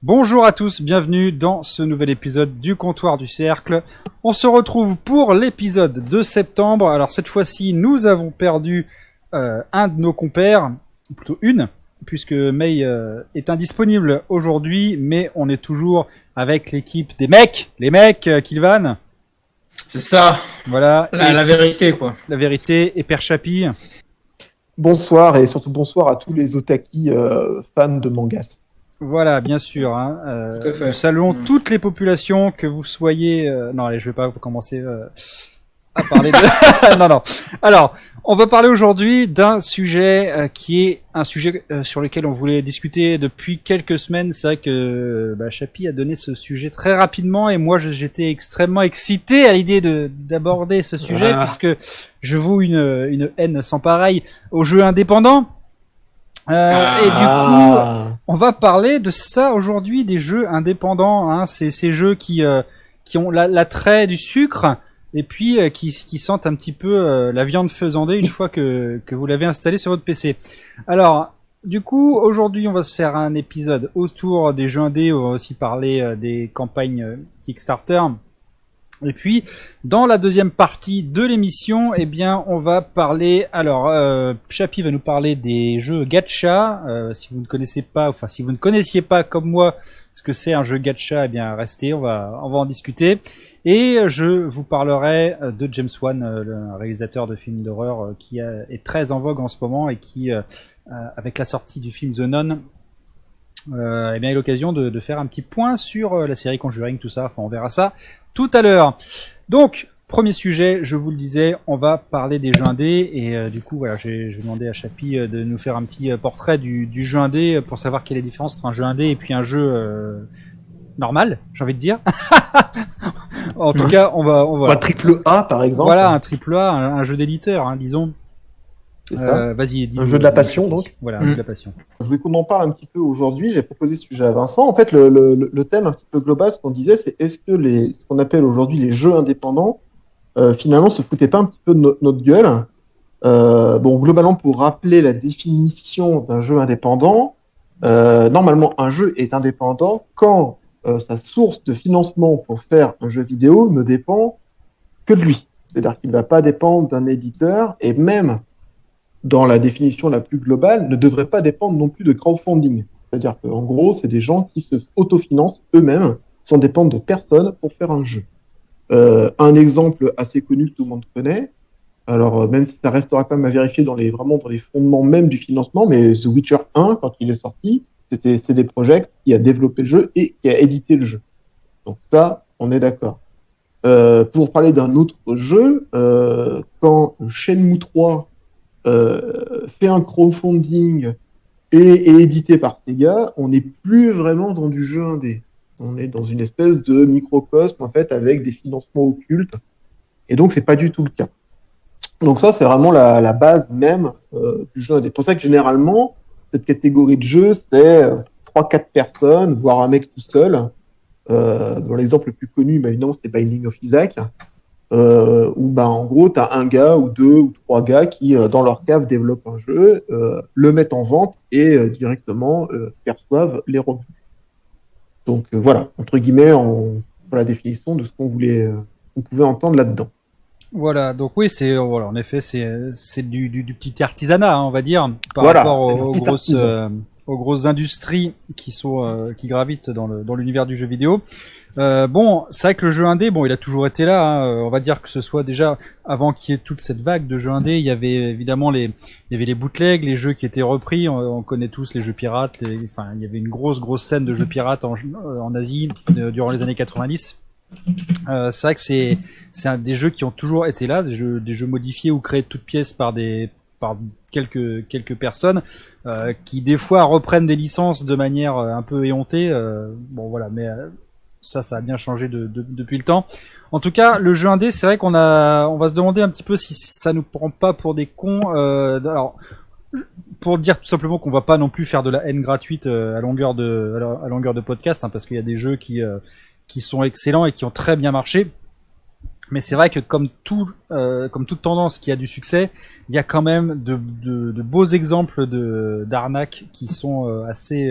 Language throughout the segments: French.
Bonjour à tous, bienvenue dans ce nouvel épisode du Comptoir du Cercle. On se retrouve pour l'épisode de septembre. Alors cette fois-ci, nous avons perdu un de nos compères, ou plutôt une, puisque May est indisponible aujourd'hui, mais on est toujours avec l'équipe des mecs, les mecs, Kilvan. C'est ça, Voilà, la vérité quoi. La vérité, et Père Chapi. Bonsoir et surtout bonsoir à tous les otakis fans de mangas. Voilà, bien sûr. Tout à fait. Nous saluons toutes les populations, que vous soyez... Non, allez, je vais pas commencer à parler de... non. Alors, on va parler aujourd'hui d'un sujet qui est un sujet sur lequel on voulait discuter depuis quelques semaines. C'est vrai que Chapi a donné ce sujet très rapidement et moi j'étais extrêmement excité à l'idée d'aborder ce sujet puisque je voue une haine sans pareille aux jeux indépendants. Et du coup, on va parler de ça aujourd'hui, des jeux indépendants, hein, ces jeux qui ont l'attrait du sucre et puis qui sentent un petit peu la viande faisandée une fois que vous l'avez installé sur votre PC. Alors, du coup, aujourd'hui, on va se faire un épisode autour des jeux indés, on va aussi parler des campagnes Kickstarter. Et puis, dans la deuxième partie de l'émission, eh bien, on va parler... Alors, Chapi va nous parler des jeux gacha. Si vous ne connaissez pas, enfin, si vous ne connaissiez pas comme moi ce que c'est un jeu gacha, eh bien, restez, on va en discuter. Et je vous parlerai de James Wan, le réalisateur de films d'horreur qui est très en vogue en ce moment et qui, avec la sortie du film The Nun, eh bien, a l'occasion de faire un petit point sur la série Conjuring, tout ça. Enfin, on verra ça tout à l'heure. Donc, premier sujet, je vous le disais, on va parler des jeux indés et du coup, voilà, je vais demander à Chapi de nous faire un petit portrait du jeu indé pour savoir quelle est la différence entre un jeu indé et puis un jeu normal, j'ai envie de dire. En tout cas, on va un triple A par exemple. Voilà, un triple A, un jeu d'éditeur, hein, disons. Vas-y, dis-nous. Un jeu de la passion, donc. Voilà, un jeu de la passion. Je voulais qu'on en parle un petit peu aujourd'hui. J'ai proposé ce sujet à Vincent. En fait, le thème un petit peu global, ce qu'on disait, c'est est-ce que ce qu'on appelle aujourd'hui les jeux indépendants, finalement, se foutaient pas un petit peu de notre gueule. Globalement, pour rappeler la définition d'un jeu indépendant, normalement, un jeu est indépendant quand sa source de financement pour faire un jeu vidéo ne dépend que de lui. C'est-à-dire qu'il ne va pas dépendre d'un éditeur et même dans la définition la plus globale, ne devrait pas dépendre non plus de crowdfunding. C'est-à-dire qu'en gros, c'est des gens qui se autofinancent eux-mêmes, sans dépendre de personne pour faire un jeu. Un exemple assez connu que tout le monde connaît, alors même si ça restera quand même à vérifier vraiment dans les fondements même du financement, mais The Witcher 1, quand il est sorti, c'était CD Projekt qui a développé le jeu et qui a édité le jeu. Donc ça, on est d'accord. Pour parler d'un autre jeu, quand Shenmue 3 fait un crowdfunding et est édité par Sega, on n'est plus vraiment dans du jeu indé. On est dans une espèce de microcosme en fait avec des financements occultes. Et donc c'est pas du tout le cas. Donc ça c'est vraiment la base même du jeu indé. C'est pour ça que généralement cette catégorie de jeu c'est 3-4 personnes, voire un mec tout seul. Dans l'exemple le plus connu, évidemment, c'est Binding of Isaac. Où en gros t'as un gars ou deux ou trois gars qui dans leur cave développent un jeu, le mettent en vente et directement perçoivent les revenus. Donc voilà, entre guillemets, pour la définition de ce qu'on pouvait entendre là-dedans. Voilà, donc oui, en effet, c'est du petit artisanat, hein, on va dire, par rapport aux grosses industries qui gravitent dans l'univers du jeu vidéo. C'est vrai que le jeu indé, il a toujours été là, hein, on va dire que ce soit déjà avant qu'il y ait toute cette vague de jeux indés, il y avait évidemment il y avait les bootlegs, les jeux qui étaient repris, on connaît tous les jeux pirates, il y avait une grosse scène de jeux pirates en Asie durant les années 90. C'est vrai que c'est des jeux qui ont toujours été là, des jeux modifiés ou créés de toutes pièces par quelques personnes qui des fois reprennent des licences de manière un peu éhontée. Mais ça a bien changé depuis le temps. En tout cas, le jeu indé, c'est vrai on va se demander un petit peu si ça nous prend pas pour des cons. Alors, pour dire tout simplement qu'on va pas non plus faire de la haine gratuite à longueur de podcast, hein, parce qu'il y a des jeux qui sont excellents et qui ont très bien marché. Mais c'est vrai que comme toute tendance qui a du succès, il y a quand même de beaux exemples d'arnaques qui sont assez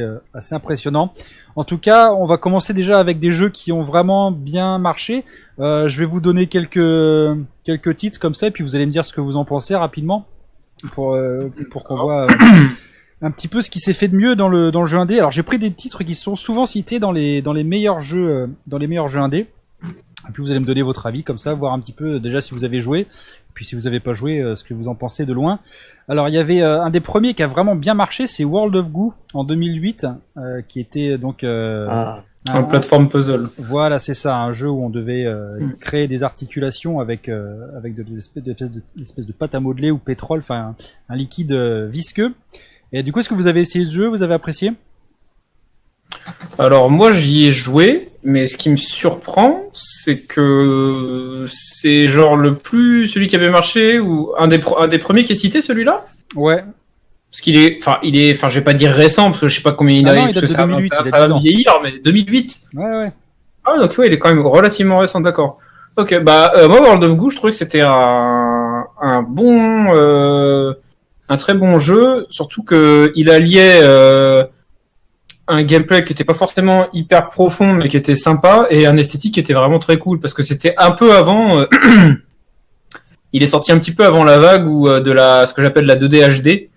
impressionnants. En tout cas, on va commencer déjà avec des jeux qui ont vraiment bien marché. Je vais vous donner quelques titres comme ça, et puis vous allez me dire ce que vous en pensez rapidement pour qu'on voit un petit peu ce qui s'est fait de mieux dans le jeu indé. Alors j'ai pris des titres qui sont souvent cités dans les meilleurs jeux indés. Et puis vous allez me donner votre avis comme ça, voir un petit peu déjà si vous avez joué, puis si vous n'avez pas joué, ce que vous en pensez de loin. Alors il y avait un des premiers qui a vraiment bien marché, c'est World of Goo en 2008, qui était donc un plateforme puzzle. Voilà, c'est ça, un jeu où on devait créer des articulations avec des espèces de pâte à modeler ou pétrole, enfin un liquide visqueux. Et du coup, est-ce que vous avez essayé ce jeu, vous avez apprécié ? Alors moi j'y ai joué, mais ce qui me surprend, c'est que c'est genre celui qui avait marché ou un des premiers qui est cité, celui-là. Ouais. Parce qu'il est, je vais pas dire récent parce que je sais pas combien il a, parce que ça 2008, va vieillir, mais 2008. Ouais. Ah donc ouais, il est quand même relativement récent, d'accord. Ok, moi World of Goo, je trouvais que c'était un très bon jeu, surtout que il alliait un gameplay qui était pas forcément hyper profond mais qui était sympa et un esthétique qui était vraiment très cool parce que c'était un peu avant il est sorti un petit peu avant la vague ou ce que j'appelle la 2D HD.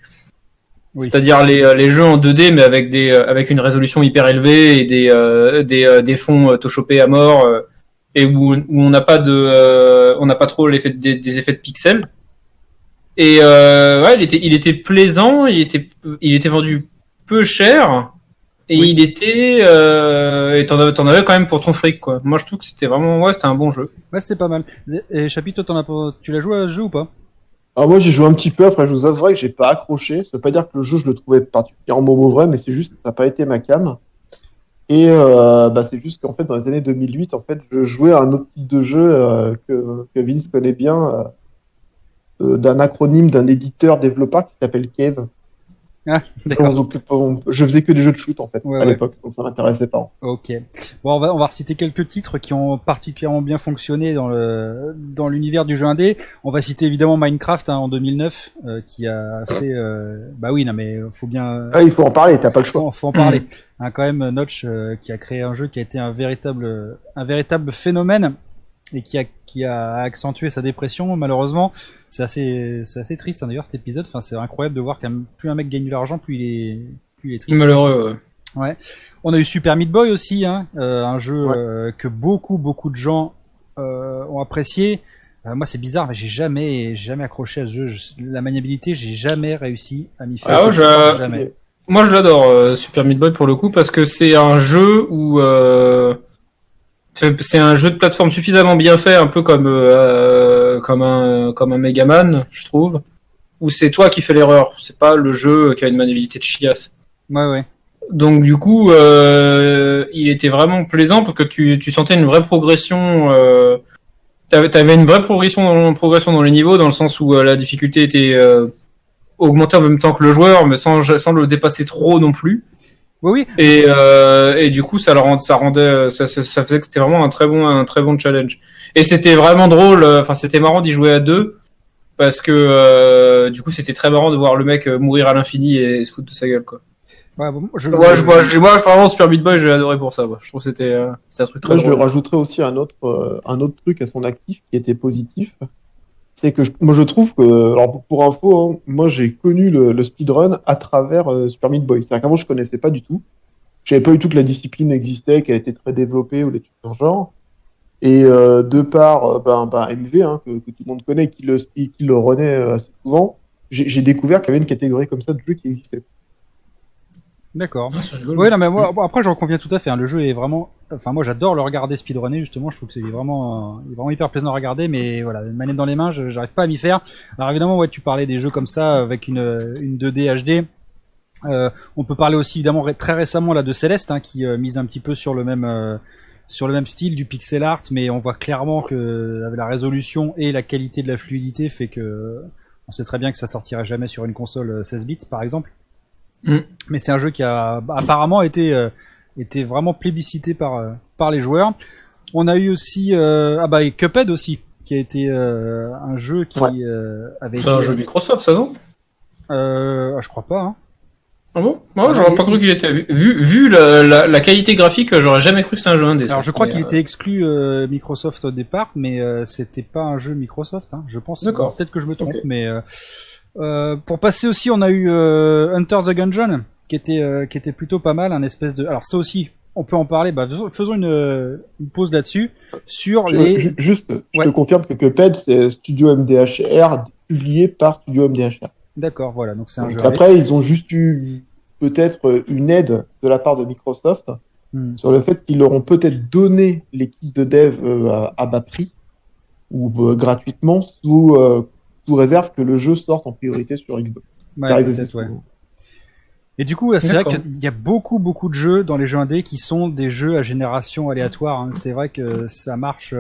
Oui. C'est-à-dire les jeux en 2D mais avec une résolution hyper élevée et des fonds toshopés à mort et où on n'a pas trop l'effet des effets de pixels. Et il était plaisant, il était vendu peu cher. Et oui. Il était, et t'en avais quand même pour ton fric, quoi. Moi, je trouve que c'était un bon jeu. Ouais, c'était pas mal. Et Chapi, toi, tu l'as joué à ce jeu ou pas ? Alors moi, j'ai joué un petit peu. Après, je vous avouerai que j'ai pas accroché. Ça veut pas dire que le jeu, je le trouvais particulièrement mauvais, mais c'est juste que ça n'a pas été ma came. Et c'est juste qu'en fait, dans les années 2008, en fait, je jouais à un autre type de jeu que Vince connaît bien, d'un acronyme d'un éditeur développeur qui s'appelle Cave. Ah, d'accord. Je faisais que des jeux de shoot en fait à l'époque, donc ça m'intéressait pas. Ok. Bon, on va reciter quelques titres qui ont particulièrement bien fonctionné dans l'univers du jeu indé. On va citer évidemment Minecraft en 2009 qui a fait. Bah oui, non mais faut bien. Il faut en parler. T'as pas le choix. Faut en parler. Quand même, Notch qui a créé un jeu qui a été un véritable phénomène. Et qui a accentué sa dépression, malheureusement. C'est assez triste, hein, d'ailleurs, cet épisode. Enfin, c'est incroyable de voir que plus un mec gagne de l'argent, plus il est triste. Malheureux, ouais. On a eu Super Meat Boy aussi, hein, un jeu que beaucoup de gens ont apprécié. Moi, c'est bizarre, mais j'ai jamais accroché à ce jeu. La maniabilité, j'ai jamais réussi à m'y faire. Jamais. Moi, je l'adore, Super Meat Boy, pour le coup, parce que c'est un jeu où... C'est un jeu de plateforme suffisamment bien fait, un peu comme un Megaman, je trouve, où c'est toi qui fais l'erreur, c'est pas le jeu qui a une maniabilité de chiasse. Ouais. Donc du coup, il était vraiment plaisant parce que tu sentais une vraie progression. T'avais une vraie progression dans les niveaux, dans le sens où la difficulté était augmentée en même temps que le joueur, mais sans le dépasser trop non plus. Oui. Et du coup, ça faisait que c'était vraiment un très bon challenge. Et c'était vraiment drôle. Enfin, c'était marrant d'y jouer à deux parce que du coup, c'était très marrant de voir le mec mourir à l'infini et se foutre de sa gueule, quoi. Ouais, bon, moi, vraiment, Super Meat Boy, j'ai adoré pour ça. Moi. Je trouve que c'était un truc très drôle. Je lui rajouterais aussi un autre truc à son actif qui était positif. C'est que moi je trouve que, alors pour info, hein, moi j'ai connu le speedrun à travers Super Meat Boy. C'est-à-dire qu'avant je connaissais pas du tout. Je savais pas du tout que la discipline existait, qu'elle était très développée ou des trucs dans le genre. Et de par MV, hein, que tout le monde connaît, qui le renaît assez souvent, j'ai découvert qu'il y avait une catégorie comme ça de jeux qui existait. D'accord. Oui, non, mais moi, après, j'en conviens tout à fait. Hein. Le jeu est vraiment. Enfin, moi, j'adore le regarder speedrunner, justement. Je trouve que c'est vraiment hyper plaisant à regarder, mais voilà, une manette dans les mains, j'arrive pas à m'y faire. Alors, évidemment, ouais, tu parlais des jeux comme ça, avec une 2D HD. On peut parler aussi, évidemment, très récemment, là, de Celeste, hein, qui mise un petit peu sur le même style du pixel art, mais on voit clairement que la résolution et la qualité de la fluidité fait que on sait très bien que ça sortirait jamais sur une console 16 bits, par exemple. Mais c'est un jeu qui a apparemment été vraiment plébiscité par les joueurs. On a eu aussi Cuphead aussi, qui a été un jeu qui avait C'est été... un jeu Microsoft, ça, non? je crois pas. Hein. Ah bon? Moi, j'aurais pas cru qu'il était. Vu la qualité graphique, j'aurais jamais cru que c'était un jeu indé. Alors, ça. je crois Mais, qu'il était exclu Microsoft au départ, mais c'était pas un jeu Microsoft, hein, je pense. D'accord. Alors, peut-être que je me trompe, Ok. mais pour passer aussi, on a eu Hunter the Gungeon, qui était plutôt pas mal, un espèce de. Alors, ça aussi, on peut en parler. Bah, faisons une pause là-dessus sur les. Juste, je Ouais. te confirme que Cuphead, c'est Studio MDHR, publié par Studio MDHR. D'accord, voilà. Donc c'est un Donc jeu. après, ils ont juste eu peut-être une aide de la part de Microsoft Hmm. sur le fait qu'ils leur ont peut-être donné les kits de dev à bas prix ou gratuitement sous réserve que le jeu sorte en priorité sur Xbox. Ouais, Ça arrive peut-être, aussi ouais. souvent. Et du coup, c'est vrai D'accord. qu'il y a beaucoup de jeux dans les jeux indés qui sont des jeux à génération aléatoire. Hein. C'est vrai que ça marche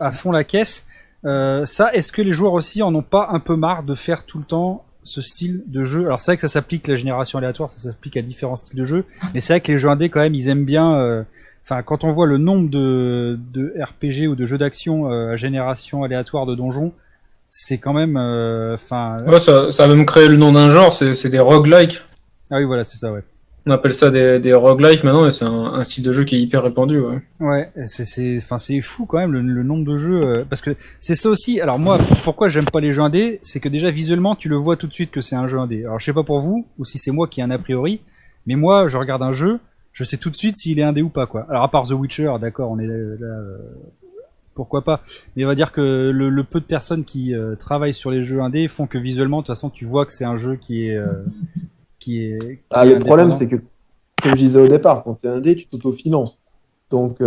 à fond la caisse. Ça, est-ce que les joueurs aussi en ont pas un peu marre de faire tout le temps ce style de jeu? Alors c'est vrai que ça s'applique la génération aléatoire, ça s'applique à différents styles de jeux, mais c'est vrai que les jeux indés quand même, ils aiment bien. Enfin, quand on voit le nombre de RPG ou de jeux d'action à génération aléatoire de donjons, c'est quand même. Enfin. Ouais, ça a même créé le nom d'un genre, c'est des roguelikes. Ah oui, voilà, c'est ça, ouais. On appelle ça des roguelikes maintenant, et c'est un style de jeu qui est hyper répandu, ouais. Ouais, c'est fou quand même le nombre de jeux parce que c'est ça aussi. Alors moi, pourquoi j'aime pas les jeux indés, c'est que déjà visuellement tu le vois tout de suite que c'est un jeu indé. Alors je sais pas pour vous ou si c'est moi qui ai un a priori, mais moi je regarde un jeu, je sais tout de suite s'il est indé ou pas quoi. Alors à part The Witcher, d'accord, on est là, pourquoi pas. Mais on va dire que le peu de personnes qui travaillent sur les jeux indés font que visuellement de toute façon tu vois que c'est un jeu qui est Le problème, indépendant. c'est que, comme je disais au départ, quand tu es indé, tu t'autofinances. Donc,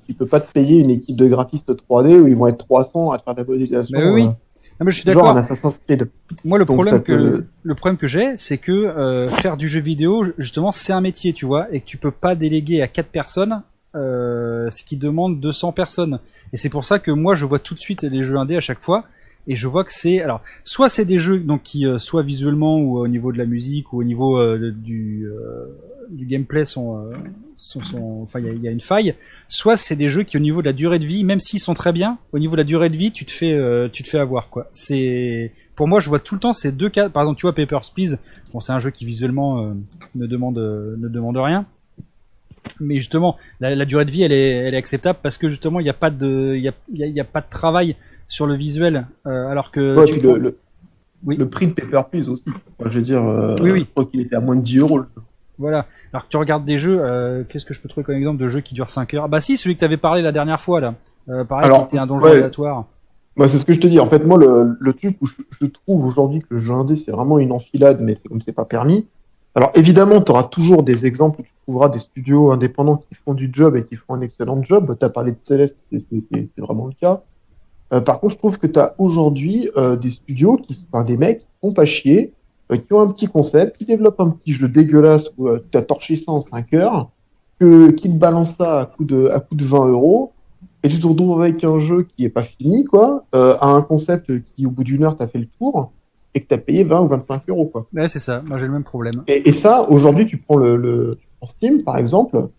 tu peux pas te payer une équipe de graphistes 3D où ils vont être 300 à faire de la modélisation. Mais oui. Non, mais je suis genre d'accord. un Assassin's Creed. Moi, le Donc, problème ça peut- que j'ai, c'est que faire du jeu vidéo, justement, c'est un métier, tu vois, et que tu peux pas déléguer à 4 personnes ce qui demande 200 personnes. Et c'est pour ça que moi, je vois tout de suite les jeux indés à chaque fois, et je vois que c'est, alors, soit c'est des jeux donc qui, soit visuellement ou au niveau de la musique ou au niveau du gameplay enfin, il y a une faille. Soit c'est des jeux qui, au niveau de la durée de vie, même s'ils sont très bien, au niveau de la durée de vie, tu te fais avoir, quoi. Pour moi, je vois tout le temps ces deux cas. Par exemple, tu vois, Papers, Please. Bon, c'est un jeu qui visuellement ne demande rien. Mais justement, la durée de vie, elle est acceptable parce que justement, il n'y a pas de travail sur le visuel, alors que Ouais, tu puis prends- Oui. le prix de Paper Please aussi. Enfin, je veux dire, Oui. je crois qu'il était à moins de 10 euros. Le jeu. Voilà. Alors que tu regardes des jeux, qu'est-ce que je peux trouver comme exemple de jeu qui dure 5 heures? Bah si, celui que t'avais parlé la dernière fois là. Pareil, Alors, qui était un donjon ouais. aléatoire. Bah, c'est ce que je te dis. En fait, moi, le truc où je trouve aujourd'hui que le jeu indé, c'est vraiment une enfilade, mais c'est comme c'est pas permis. Alors, évidemment, tu auras toujours des exemples où tu trouveras des studios indépendants qui font du job et qui font un excellent job. Tu as parlé de Celeste, c'est vraiment le cas. Par contre, je trouve que tu as aujourd'hui des studios, des mecs qui font pas chier, qui ont un petit concept, qui développent un petit jeu dégueulasse où tu as torché ça en 5 heures, qui te balance ça à coup de 20 euros, et tu te retrouves avec un jeu qui est pas fini, quoi, à un concept qui, au bout d'une heure, t'as fait le tour, et que t'as payé 20 ou 25 euros, quoi. Ouais, c'est ça. Moi, j'ai le même problème. Et ça, aujourd'hui, tu prends tu prends Steam, par exemple,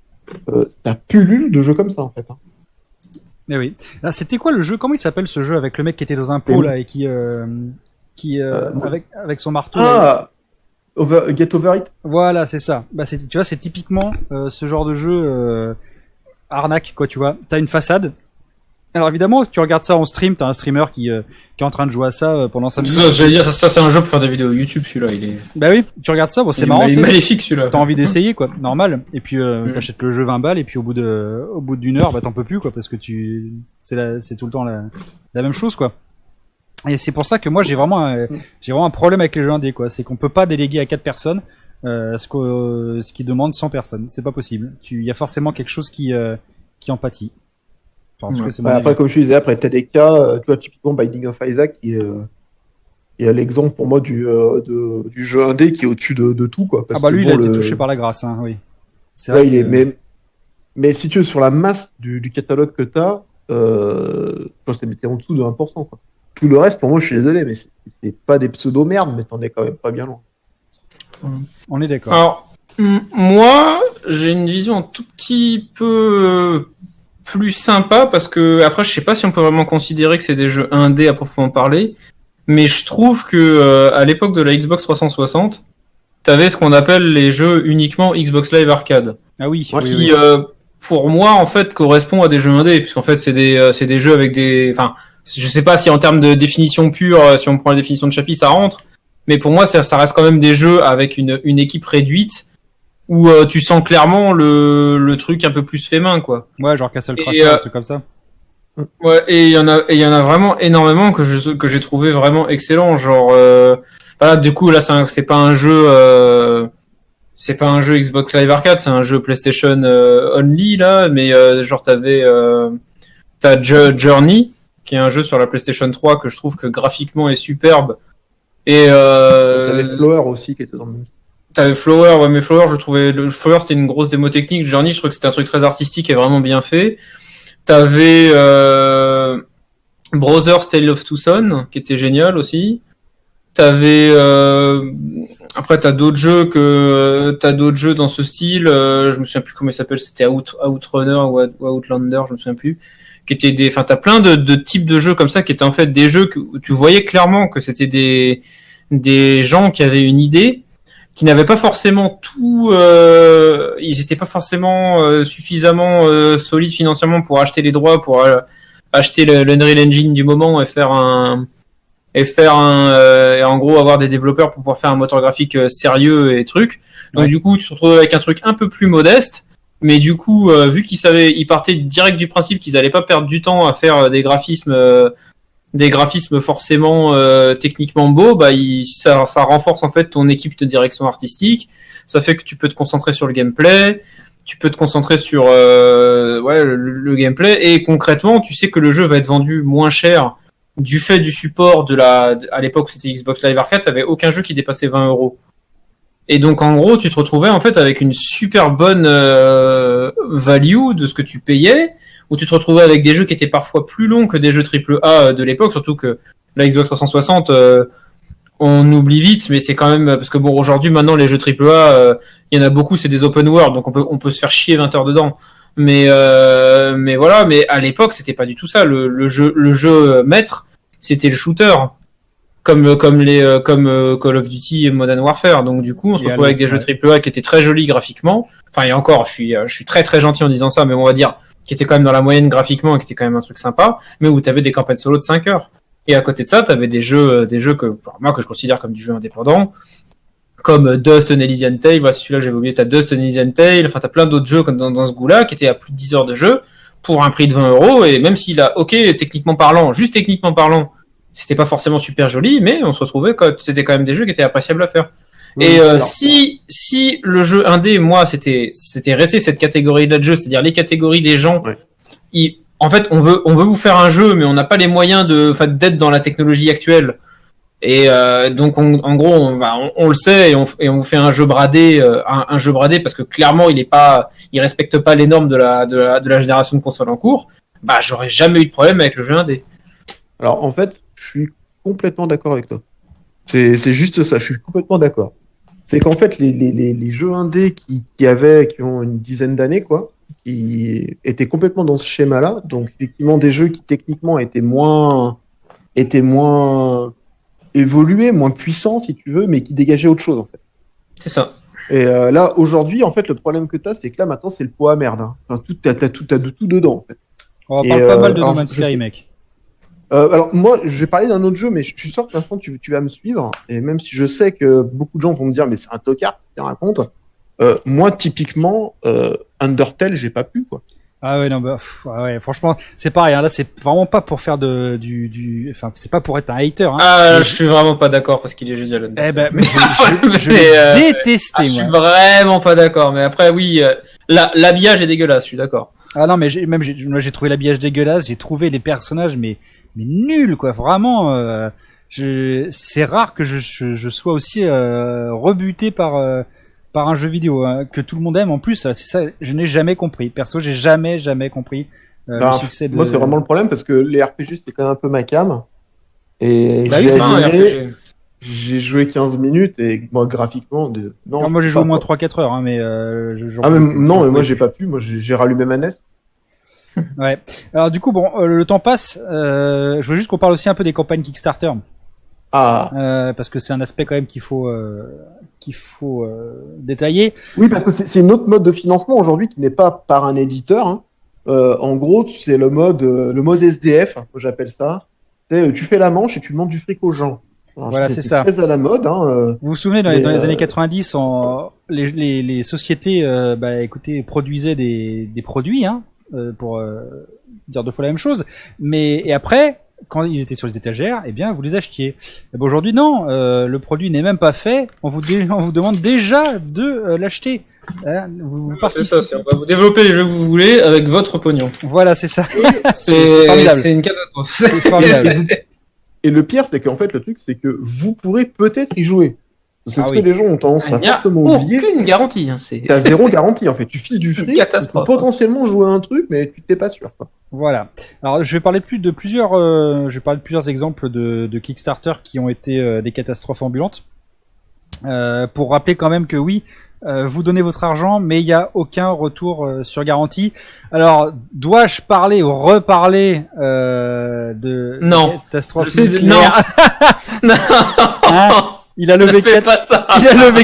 ça pullule de jeux comme ça, en fait. Hein. Mais oui. Là, c'était quoi le jeu? Comment il s'appelle ce jeu avec le mec qui était dans un pot Oui. là et qui avec son marteau. Ah, Get Over It. Voilà, c'est ça. Bah, tu vois, c'est typiquement ce genre de jeu arnaque, quoi, tu vois. T'as une façade. Alors évidemment, tu regardes ça en stream, t'as un streamer qui est en train de jouer à ça pendant 5 minutes. Ça, j'allais dire, ça c'est un jeu pour faire des vidéos YouTube, celui-là, il est. Bah oui, tu regardes ça, bon, c'est il est marrant, tu sais. maléfique celui-là. T'as envie d'essayer, quoi, normal. Et puis t'achètes le jeu 20 balles, et puis au bout d'une heure, bah t'en peux plus, quoi, parce que c'est tout le temps la même chose, quoi. Et c'est pour ça que moi j'ai vraiment un problème avec les jeux indés, quoi. C'est qu'on peut pas déléguer à 4 personnes ce qui demande 100 personnes. C'est pas possible. Il y a forcément quelque chose qui en pâtit. Enfin, en tout cas, c'est mon Après, avis. comme je te disais, après, t'as des cas, tu vois, typiquement Binding of Isaac, qui est l'exemple pour moi du jeu indé qui est au-dessus de tout, quoi. Parce Ah bah que, lui, bon, il a été touché par la grâce, hein, oui. C'est Ouais, vrai que- mais si tu veux, sur la masse du catalogue que t'as, je pense que t'es en dessous de 1%, quoi. Tout le reste, pour moi, je suis désolé, mais c'est pas des pseudo-merdes, mais t'en es quand même pas bien loin. On est d'accord. Alors, moi, j'ai une vision un tout petit peu plus sympas parce que après je sais pas si on peut vraiment considérer que c'est des jeux indés à proprement parler, mais je trouve que à l'époque de la Xbox 360, t'avais ce qu'on appelle les jeux uniquement Xbox Live Arcade, Ah oui, Ouais, oui, qui oui. pour moi en fait correspond à des jeux indés, puisqu'en fait c'est des jeux avec des, enfin je sais pas si en termes de définition pure, si on prend la définition de chapitre ça rentre, mais pour moi ça reste quand même des jeux avec une équipe réduite où tu sens clairement le truc un peu plus fait main quoi. Ouais, genre Castle Et, Crasher, un truc comme ça. Ouais, et il y en a vraiment énormément que j'ai trouvé vraiment excellent. Genre, voilà, du coup là c'est pas un jeu, c'est pas un jeu Xbox Live Arcade, c'est un jeu PlayStation only là. Mais genre t'as Journey, qui est un jeu sur la PlayStation 3 que je trouve que graphiquement est superbe. Et T'avais Flower aussi qui était dans le même style. t'avais Flower, ouais, mais Flower, je trouvais le Flower c'était une grosse démo technique. Journey, je trouve que c'était un truc très artistique et vraiment bien fait. T'avais Brothers Tale of Two Sons, qui était génial aussi. T'avais après t'as d'autres jeux dans ce style. Je me souviens plus comment il s'appelle. C'était Outrunner ou Outlander, je me souviens plus. Qui étaient des, enfin t'as plein de types de jeux comme ça qui étaient en fait des jeux que tu voyais clairement que c'était des gens qui avaient une idée, qui n'avaient pas forcément tout, ils étaient pas forcément suffisamment solides financièrement pour acheter les droits, pour acheter l'Unreal Engine du moment et en gros avoir des développeurs pour pouvoir faire un moteur graphique sérieux et trucs. Donc Ouais. du coup tu te retrouves avec un truc un peu plus modeste, mais du coup vu ils partaient direct du principe qu'ils allaient pas perdre du temps à faire des graphismes forcément techniquement beaux, bah ça renforce en fait ton équipe de direction artistique. Ça fait que tu peux te concentrer sur le gameplay, tu peux te concentrer sur le gameplay, et concrètement tu sais que le jeu va être vendu moins cher du fait du support à l'époque où c'était Xbox Live Arcade, t'avais aucun jeu qui dépassait 20 €. Et donc en gros tu te retrouvais en fait avec une super bonne value de ce que tu payais, où tu te retrouvais avec des jeux qui étaient parfois plus longs que des jeux AAA de l'époque, surtout que la Xbox 360, on oublie vite, mais c'est quand même, parce que bon, aujourd'hui, maintenant, les jeux AAA, il y en a beaucoup, c'est des open world, donc on peut se faire chier 20 heures dedans. Mais voilà, mais à l'époque, c'était pas du tout ça. Le jeu maître, c'était le shooter. Comme Call of Duty et Modern Warfare. Donc du coup, on se retrouve avec des jeux AAA qui étaient très jolis graphiquement. Enfin, et encore, je suis très très gentil en disant ça, mais on va dire qui était quand même dans la moyenne graphiquement et qui était quand même un truc sympa, mais où t'avais des campagnes solo de 5 heures. Et à côté de ça, t'avais des jeux que, pour moi, que je considère comme du jeu indépendant, comme Dust, and Elysian Tale. Voilà, celui-là, j'avais oublié. T'as Dust, and Elysian Tale. Enfin, t'as plein d'autres jeux comme dans ce goût-là, qui étaient à plus de 10 heures de jeu, pour un prix de 20 €. Et même s'il a, ok, techniquement parlant, c'était pas forcément super joli, mais on se retrouvait c'était quand même des jeux qui étaient appréciables à faire. Oui, Et alors, si le jeu indé, moi, c'était resté cette catégorie de jeu, c'est-à-dire les catégories des gens, Ouais. en fait, on veut vous faire un jeu, mais on n'a pas les moyens d'être dans la technologie actuelle. Et donc, en gros, on le sait, et on vous fait un jeu bradé, un jeu bradé, parce que clairement, il respecte pas les normes de la génération de consoles en cours. Bah, j'aurais jamais eu de problème avec le jeu indé. Alors, en fait, je suis complètement d'accord avec toi. C'est juste ça, je suis complètement d'accord. C'est qu'en fait, les jeux indés qui ont une dizaine d'années, quoi, qui étaient complètement dans ce schéma-là, donc effectivement des jeux qui techniquement étaient moins évolués, moins puissants, si tu veux, mais qui dégageaient autre chose, en fait. C'est ça. Et là, aujourd'hui, en fait, le problème que t'as, c'est que là, maintenant, c'est le poids à merde. Hein. Enfin, t'as de tout dedans, en fait. On Et, parle pas mal de No alors, Man's je Sky, sais- mec. Alors moi, je vais parler d'un autre jeu, mais je suis sûr que l'instant tu vas me suivre. Et même si je sais que beaucoup de gens vont me dire, mais c'est un tocard, tu racontes. Moi, typiquement, Undertale, j'ai pas pu quoi. Ah ouais, non, bah, ouais, franchement, c'est pareil, hein, là, c'est vraiment pas pour faire enfin, c'est pas pour être un hater, hein. Ah, Mais je suis vraiment pas d'accord parce qu'il est génial. eh ben, mais je Mais, l'ai détesté, je suis moi. vraiment pas d'accord. Mais après, oui, l'habillage est dégueulasse, je suis d'accord. Ah non, mais moi, j'ai trouvé l'habillage dégueulasse, j'ai trouvé les personnages, mais nuls, quoi, vraiment, c'est rare que je sois aussi, rebuté par un jeu vidéo, hein, que tout le monde aime en plus, c'est ça, je n'ai jamais compris. Perso, j'ai jamais compris, le Bah, succès de... moi, c'est vraiment le problème parce que les RPG, c'est quand même un peu ma came. Et Bah oui, j'ai c'est ça, aimé, j'ai joué 15 minutes et moi, graphiquement, non, Non, je moi, j'ai peux joué au pas, moins quoi. 3-4 heures, hein, mais, Ah, mais non, mais moi, j'ai pas pu. Moi, j'ai rallumé ma NES. Ouais. Alors du coup, bon, le temps passe. Je veux juste qu'on parle aussi un peu des campagnes Kickstarter, parce que c'est un aspect quand même qu'il faut détailler. Oui, parce que c'est une autre mode de financement aujourd'hui qui n'est pas par un éditeur. Hein. En gros, c'est le mode SDF, j'appelle ça. Tu fais la manche et tu demandes du fric aux gens. Alors, Voilà, c'est ça. Très à la mode. Hein, Vous vous souvenez, dans les années 90, les sociétés, écoutez, produisaient des produits, hein, pour dire deux fois la même chose. Et après, quand ils étaient sur les étagères, eh bien, vous les achetiez. Et ben, aujourd'hui, non, le produit n'est même pas fait. On vous demande déjà de l'acheter. Hein, vous C'est ça, on va vous développer les jeux que vous voulez avec votre pognon. Voilà, c'est ça. C'est formidable. C'est une catastrophe. C'est formidable. Et le pire, c'est qu'en fait, le truc, c'est que vous pourrez peut-être y jouer. C'est ce que les gens ont tendance à fortement oublier. Il n'y a aucune garantie. Hein, t'as zéro garantie, en fait. Tu files du fric, tu peux potentiellement jouer à un truc, mais tu t'es pas sûr. Quoi. Voilà. Alors, je vais parler de plusieurs exemples de Kickstarter qui ont été des catastrophes ambulantes. Pour rappeler quand même que oui, vous donnez votre argent, mais il n'y a aucun retour sur garantie. Alors, dois-je parler ou reparler de catastrophe nucléaire? Non. Hein, il a levé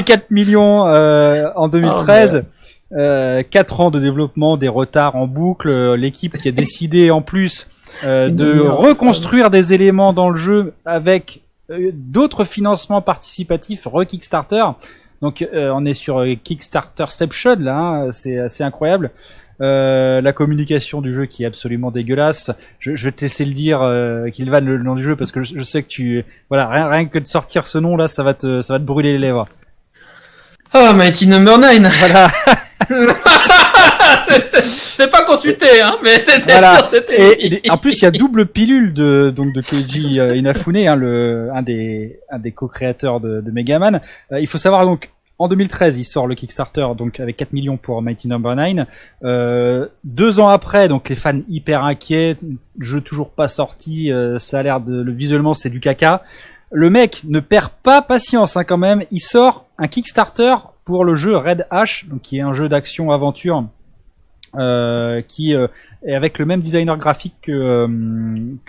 4 millions en 2013. 4 ans de développement, des retards en boucle, l'équipe qui a décidé en plus de reconstruire des éléments dans le jeu avec d'autres financements participatifs Kickstarter. Donc on est sur Kickstarterception là, hein, c'est assez incroyable. La communication du jeu qui est absolument dégueulasse. Je vais te laisser le dire, Kilvan, le nom du jeu, parce que je sais que rien que de sortir ce nom là, ça va te brûler les lèvres. Oh, Mighty Number 9. Voilà. C'est pas consulté, hein, mais c'était. Voilà. Et en plus, il y a double pilule de Keiji Inafune, hein, un des co-créateurs de Megaman. Il faut savoir donc. En 2013, il sort le Kickstarter, donc avec 4 millions pour Mighty Number 9. 2 ans après, donc les fans hyper inquiets, jeu toujours pas sorti, ça a l'air visuellement c'est du caca. Le mec ne perd pas patience, hein, quand même. Il sort un Kickstarter pour le jeu Red Ash, donc qui est un jeu d'action-aventure, qui est avec le même designer graphique que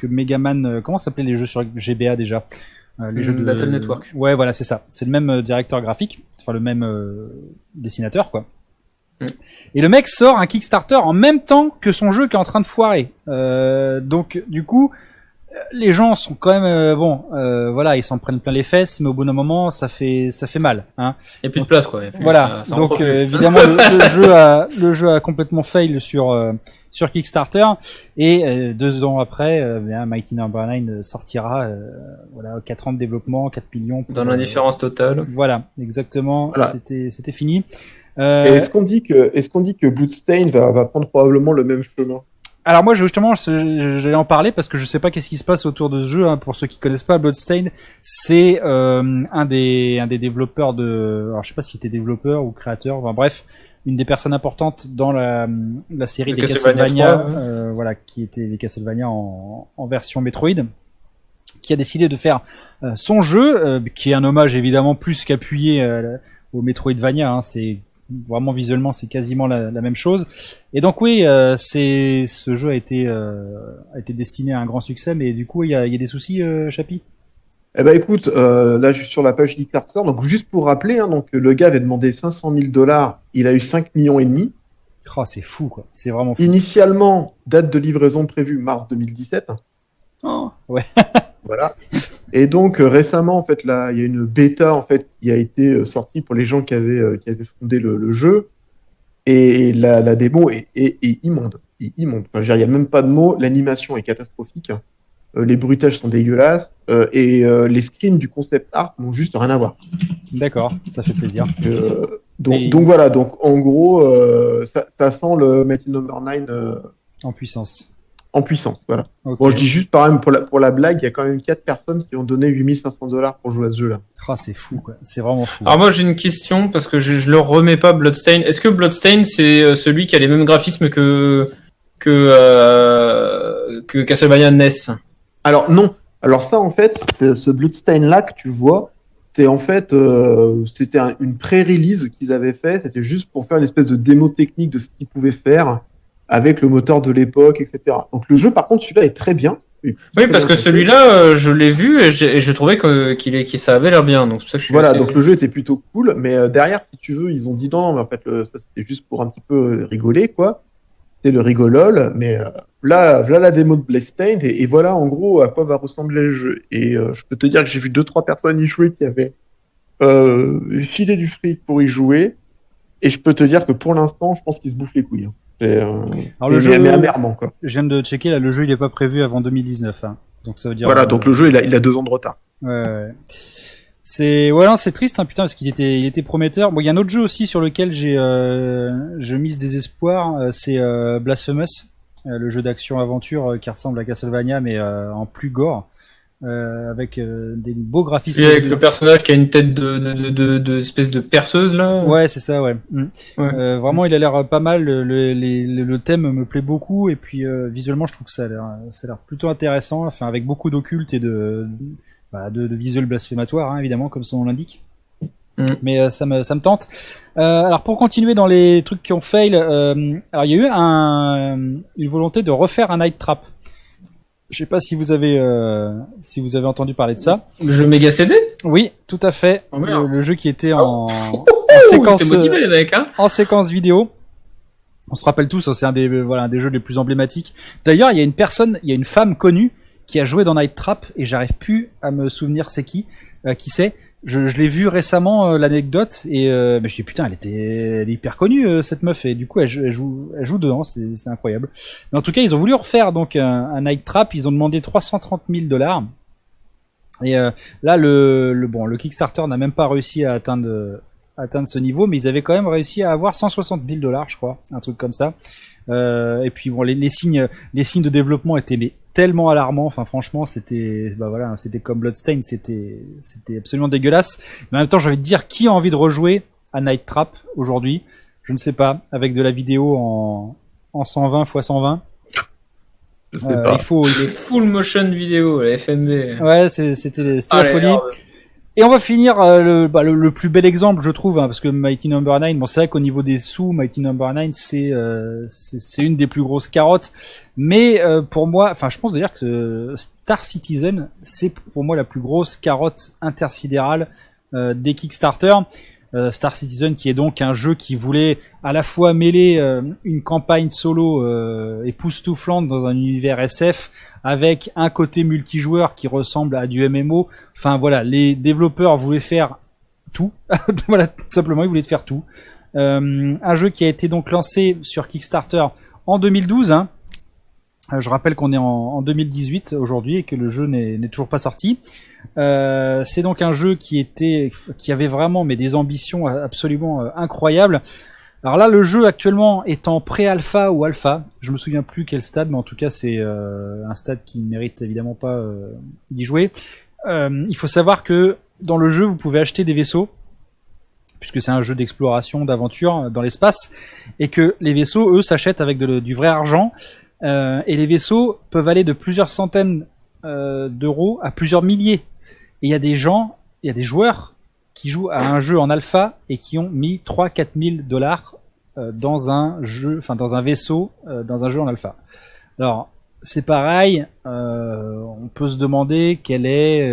Megaman. Comment s'appelaient les jeux sur GBA déjà? Les jeux de Battle Network. Ouais, voilà, c'est ça. C'est le même directeur graphique, enfin le même dessinateur, quoi. Et le mec sort un Kickstarter en même temps que son jeu qui est en train de foirer. Donc, du coup, les gens sont quand même voilà, ils s'en prennent plein les fesses, mais au bout d'un moment, ça fait mal, hein. Il n'y a plus de place, quoi. Voilà. Donc, évidemment, le jeu a complètement fail sur Kickstarter, et 2 ans après, Mighty Number 9 sortira, 4 ans de développement, 4 millions. Dans l'indifférence totale. Voilà, exactement. Voilà. C'était fini. Et est-ce qu'on dit que Bloodstained va prendre probablement le même chemin? Alors moi, justement, j'allais en parler parce que je sais pas qu'est-ce qui se passe autour de ce jeu. Hein. Pour ceux qui connaissent pas, Bloodstained, c'est un des développeurs alors je sais pas s'il était développeur ou créateur. Enfin bref, une des personnes importantes dans la série des Castlevania, qui était les Castlevania en version Metroid, qui a décidé de faire son jeu, qui est un hommage évidemment plus qu'appuyé au Metroidvania. Hein. C'est vraiment visuellement, c'est quasiment la même chose. Et donc oui, ce jeu a été destiné à un grand succès, mais du coup il y a des soucis, Chapi. Eh ben écoute, là je suis sur la page Kickstarter, donc juste pour rappeler, hein, donc le gars avait demandé $500 000, il a eu 5 millions et demi. Oh, c'est fou, quoi. C'est vraiment fou. Initialement, date de livraison prévue mars 2017. Oh, ouais. Voilà. Et donc récemment, en fait, là, il y a une bêta en fait qui a été sortie pour les gens qui avaient fondé le jeu. Et la démo est immonde. Immonde. Enfin, il n'y a même pas de mots. L'animation est catastrophique. Les bruitages sont dégueulasses. Et les screens du concept art n'ont juste rien à voir. D'accord, ça fait plaisir. Donc voilà. Donc en gros, ça sent le Mighty Number 9 en puissance. En puissance, voilà. Okay. Bon, je dis juste, par exemple, pour la blague, il y a quand même 4 personnes qui ont donné $8 500 pour jouer à ce jeu-là. Oh, c'est fou, quoi. C'est vraiment fou. Alors moi, j'ai une question, parce que je le remets pas, Bloodstained. Est-ce que Bloodstained, c'est celui qui a les mêmes graphismes que Castlevania NES? Alors, non. Alors ça, en fait, c'est ce Bloodstained-là que tu vois, c'est en fait, c'était une pré-release qu'ils avaient fait. C'était juste pour faire une espèce de démo technique de ce qu'ils pouvaient faire. avec le moteur de l'époque, etc. Donc le jeu, par contre, celui-là est très bien. Oui, parce que celui-là, je l'ai vu et je trouvais que ça avait l'air bien. Donc c'est pour ça que je suis Voilà, assez- donc le jeu était plutôt cool, mais derrière, si tu veux, ils ont dit non, mais en fait, ça c'était juste pour un petit peu rigoler, quoi. C'était le rigolol, mais là, voilà la démo de Bloodstained, et voilà en gros à quoi va ressembler le jeu. Et je peux te dire que j'ai vu 2-3 personnes y jouer qui avaient filé du fric pour y jouer, et je peux te dire que pour l'instant, je pense qu'ils se bouffent les couilles. Hein. Alors, le mais, jeu, mais amèrement, quoi. je viens de checker, là, le jeu, il est pas prévu avant 2019, hein. Donc, ça veut dire. Voilà, donc le jeu, il a 2 ans de retard. Ouais. Ouais, non, c'est triste, hein, putain, parce qu'il était prometteur. Bon, il y a un autre jeu aussi sur lequel je mise des espoirs, c'est Blasphemous, le jeu d'action-aventure qui ressemble à Castlevania, mais en plus gore, avec des beaux graphismes. Et avec le personnage qui a une tête de espèce de perceuse là. Ouais, c'est ça, ouais. Ouais. Vraiment, il a l'air pas mal. Le thème me plaît beaucoup, et puis visuellement, je trouve que ça a l'air plutôt intéressant. Enfin, avec beaucoup d'occulte et de visuels blasphématoires, hein, évidemment, comme son nom l'indique. Mais ça me tente. Alors, pour continuer dans les trucs qui ont fail, alors il y a eu une volonté de refaire un Night Trap. Je sais pas si vous avez entendu parler de ça. Le jeu Mega CD. Oui, tout à fait. Oh, merde. Le jeu qui était Oh. en séquence, T'es motivé les mecs, hein. en séquence vidéo. On se rappelle tous, hein, c'est un des jeux les plus emblématiques. D'ailleurs, il y a une femme connue qui a joué dans Night Trap, et j'arrive plus à me souvenir c'est qui c'est. Je l'ai vu récemment, l'anecdote, et je me dis putain, elle est hyper connue, cette meuf, et du coup elle joue dedans, c'est incroyable. Mais en tout cas, ils ont voulu refaire donc un Night Trap, ils ont demandé $330,000. Et là, le Kickstarter n'a même pas réussi à atteindre ce niveau, mais ils avaient quand même réussi à avoir $160,000, je crois, un truc comme ça. Et puis bon, les signes de développement étaient tellement alarmants. Enfin, franchement, c'était comme Bloodstained, c'était absolument dégueulasse. Mais en même temps, j'ai envie de dire, qui a envie de rejouer à Night Trap aujourd'hui? Je ne sais pas, avec de la vidéo en 120 x 120. Je sais pas. Il faut Les full motion vidéo, la FMV. Ouais, c'était la folie. merde. Et on va finir le plus bel exemple, je trouve, hein, parce que Mighty No. 9, bon, c'est vrai qu'au niveau des sous, Mighty No. 9, c'est une des plus grosses carottes. Mais pour moi, enfin, je pense d'ailleurs que Star Citizen, c'est pour moi la plus grosse carotte intersidérale des Kickstarter. Star Citizen, qui est donc un jeu qui voulait à la fois mêler une campagne solo époustouflante dans un univers SF avec un côté multijoueur qui ressemble à du MMO. Enfin voilà, les développeurs voulaient faire tout. Voilà, tout simplement, ils voulaient faire tout. Un jeu qui a été donc lancé sur Kickstarter en 2012. Hein. Je rappelle qu'on est en 2018 aujourd'hui et que le jeu n'est toujours pas sorti. C'est donc un jeu qui avait vraiment des ambitions absolument incroyables. Alors là, le jeu actuellement est en pré-alpha ou alpha. Je me souviens plus quel stade, mais en tout cas c'est un stade qui ne mérite évidemment pas d'y jouer. Il faut savoir que dans le jeu, vous pouvez acheter des vaisseaux, puisque c'est un jeu d'exploration, d'aventure dans l'espace, et que les vaisseaux, eux, s'achètent avec du vrai argent. Et les vaisseaux peuvent aller de plusieurs centaines d'euros à plusieurs milliers. Et il y a des joueurs qui jouent à un jeu en alpha et qui ont mis 3-4 000 $ dans un jeu, enfin dans un vaisseau, dans un jeu en alpha. Alors c'est pareil, on peut se demander quel est,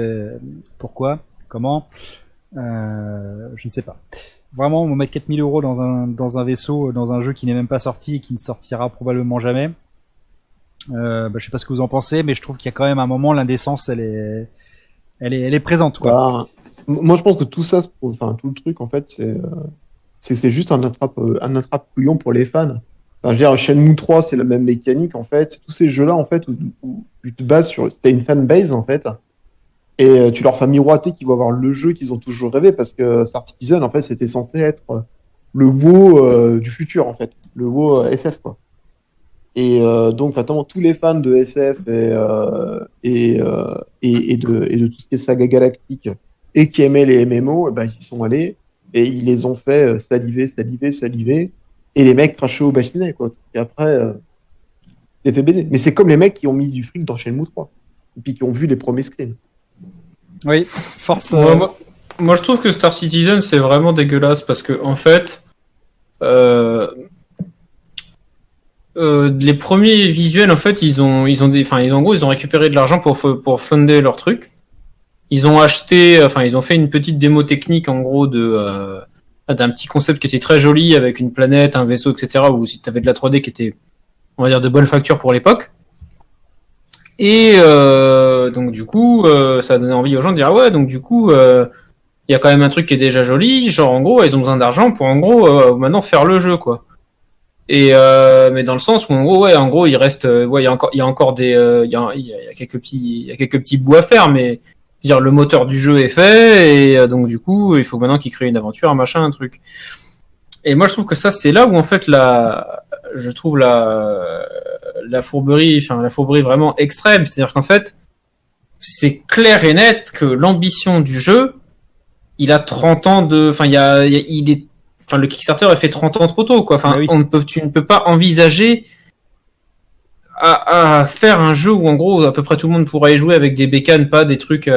pourquoi, comment, je ne sais pas. Vraiment, on va mettre 4 000 € dans un vaisseau, dans un jeu qui n'est même pas sorti et qui ne sortira probablement jamais. Je sais pas ce que vous en pensez, mais je trouve qu'il y a quand même un moment, l'indécence, elle est présente, quoi. Bah, moi, je pense que tout ça, enfin, tout le truc, en fait, c'est juste un attrape couillon pour les fans. Enfin, je veux dire, Shenmue 3, c'est la même mécanique, en fait. C'est tous ces jeux-là, en fait, où tu te bases sur, t'as une fanbase, en fait, et tu leur fais miroiter qu'ils vont avoir le jeu qu'ils ont toujours rêvé, parce que Star Citizen, en fait, c'était censé être le WoW du futur, en fait. Le WoW SF, quoi. Et donc, vraiment, tous les fans de SF et de tout ce qui est saga galactique et qui aimaient les MMO, ils y sont allés et ils les ont fait saliver. Et les mecs crachaient au bachinet, quoi. Et après, c'est fait baiser. Mais c'est comme les mecs qui ont mis du fric dans Shenmue 3 et puis qui ont vu les premiers screens. Oui, force. Moi, je trouve que Star Citizen, c'est vraiment dégueulasse parce que, en fait, Les premiers visuels, en fait, ils ont récupéré de l'argent pour funder leur truc. Ils ont fait une petite démo technique, en gros, d'un petit concept qui était très joli, avec une planète, un vaisseau, etc., où si t'avais de la 3D qui était, on va dire, de bonne facture pour l'époque. Et donc du coup, ça a donné envie aux gens de dire, ah ouais, donc du coup, il y a quand même un truc qui est déjà joli, genre en gros, ils ont besoin d'argent pour en gros maintenant faire le jeu, quoi. Et mais dans le sens où en gros, il reste, il y a encore des, il y a quelques petits bouts à faire, mais dire le moteur du jeu est fait, et donc du coup, il faut maintenant qu'ils créent une aventure, un machin, un truc. Et moi, je trouve que ça, c'est là où en fait je trouve la fourberie vraiment extrême, c'est-à-dire qu'en fait, c'est clair et net que l'ambition du jeu, il a 30 ans le Kickstarter a fait 30 ans trop tôt, quoi. Enfin, oui. tu ne peux pas envisager à faire un jeu où en gros à peu près tout le monde pourra y jouer avec des bécanes, pas des trucs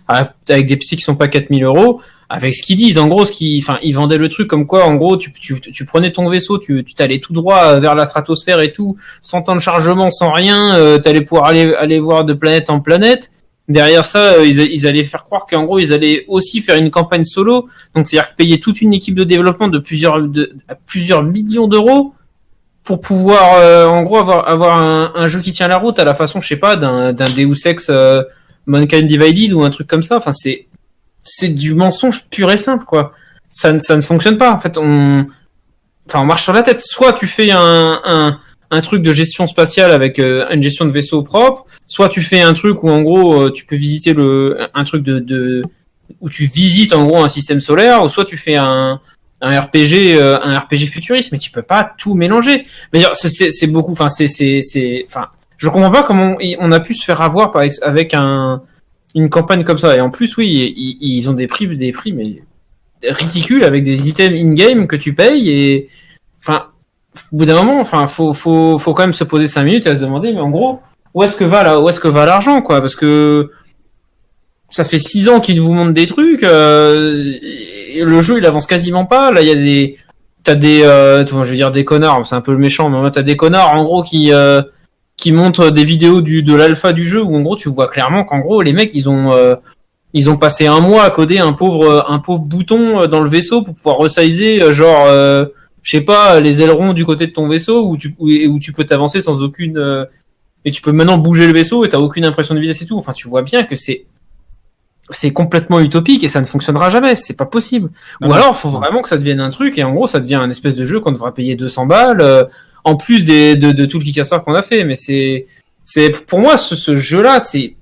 avec des psys qui sont pas 4000€. Avec ce qu'ils disent, en gros, ils vendaient le truc comme quoi, en gros, tu prenais ton vaisseau, tu t'allais tout droit vers la stratosphère et tout, sans temps de chargement, sans rien, t'allais pouvoir aller voir de planète en planète. Derrière ça, ils allaient faire croire qu'en gros, ils allaient aussi faire une campagne solo. Donc, c'est-à-dire payer toute une équipe de développement de plusieurs millions d'euros pour pouvoir, en gros, avoir un jeu qui tient la route à la façon, je sais pas, d'un Deus Ex Mankind Divided ou un truc comme ça. Enfin, c'est du mensonge pur et simple, quoi. Ça ne fonctionne pas. En fait, on marche sur la tête. Soit tu fais un truc de gestion spatiale avec une gestion de vaisseau propre, soit tu fais un truc où en gros tu peux visiter un truc où tu visites en gros un système solaire, ou soit tu fais un RPG futuriste, mais tu peux pas tout mélanger. Mais c'est beaucoup. Enfin, je comprends pas comment on a pu se faire avoir avec une campagne comme ça. Et en plus, oui, ils ont des prix mais ridicules avec des items in-game que tu payes, et enfin, au bout d'un moment, enfin, faut quand même se poser 5 minutes et se demander, mais en gros, où est-ce que va l'argent, quoi? Parce que ça fait 6 ans qu'ils vous montrent des trucs, et le jeu il avance quasiment pas. Là, il y a je veux dire des connards, c'est un peu le méchant, mais t'as des connards en gros qui montrent des vidéos de l'alpha du jeu où en gros tu vois clairement qu'en gros les mecs ils ont passé un mois à coder un pauvre bouton dans le vaisseau pour pouvoir resizer je sais pas, les ailerons du côté de ton vaisseau où tu peux t'avancer sans aucune et tu peux maintenant bouger le vaisseau et t'as aucune impression de vitesse et tout. Enfin, tu vois bien que c'est complètement utopique et ça ne fonctionnera jamais, c'est pas possible. Ou alors faut vraiment que ça devienne un truc, et en gros ça devient un espèce de jeu qu'on devra payer 200 balles en plus de tout le Kickstarter qu'on a fait. Mais c'est pour moi ce jeu-là, c'est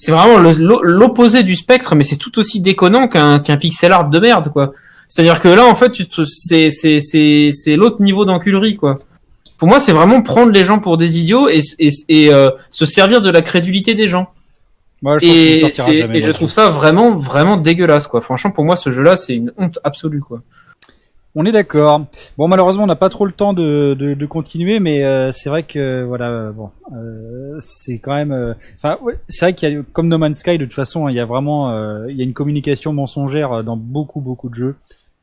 vraiment l'opposé du spectre, mais c'est tout aussi déconnant qu'un pixel art de merde, quoi. C'est-à-dire que là en fait c'est l'autre niveau d'enculerie, quoi. Pour moi, c'est vraiment prendre les gens pour des idiots et se servir de la crédulité des gens. Ouais, je trouve ça vraiment, vraiment dégueulasse, quoi. Franchement, pour moi, ce jeu-là, c'est une honte absolue, quoi. On est d'accord. Bon, malheureusement, on n'a pas trop le temps de continuer, mais c'est vrai que voilà, c'est quand même. C'est vrai qu'il y a, comme No Man's Sky, de toute façon, il y a vraiment, il y a une communication mensongère dans beaucoup de jeux.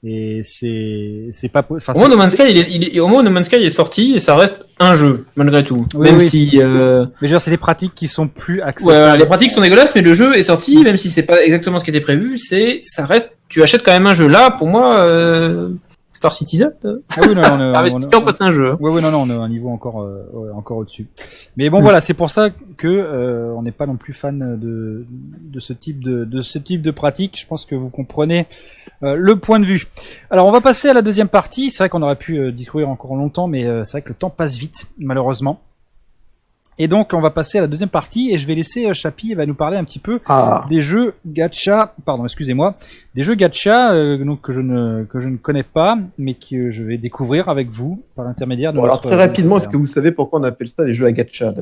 Et c'est pas. Au moins, No Man's Sky est sorti et ça reste un jeu malgré tout. Oui, même oui. si. Mais je veux dire, c'est des pratiques qui sont plus acceptables. Ouais, les pratiques sont dégueulasses, mais le jeu est sorti, même si c'est pas exactement ce qui était prévu. Ça reste. Tu achètes quand même un jeu. Là, pour moi, Star Citizen. Ah oui, non, on passe un jeu. Oui, non, on est à un niveau encore au-dessus. Mais bon, voilà, c'est pour ça que on n'est pas non plus fan de ce type de pratique. Je pense que vous comprenez le point de vue. Alors, on va passer à la deuxième partie. C'est vrai qu'on aurait pu discourir encore longtemps, mais c'est vrai que le temps passe vite, malheureusement. Et donc, on va passer à la deuxième partie, et je vais laisser Chapi va nous parler un petit peu des jeux gacha. Pardon, excusez-moi, des jeux gacha donc que je ne connais pas, mais que je vais découvrir avec vous par l'intermédiaire de. Bon, alors très rapidement, est-ce que vous savez pourquoi on appelle ça les jeux à gacha?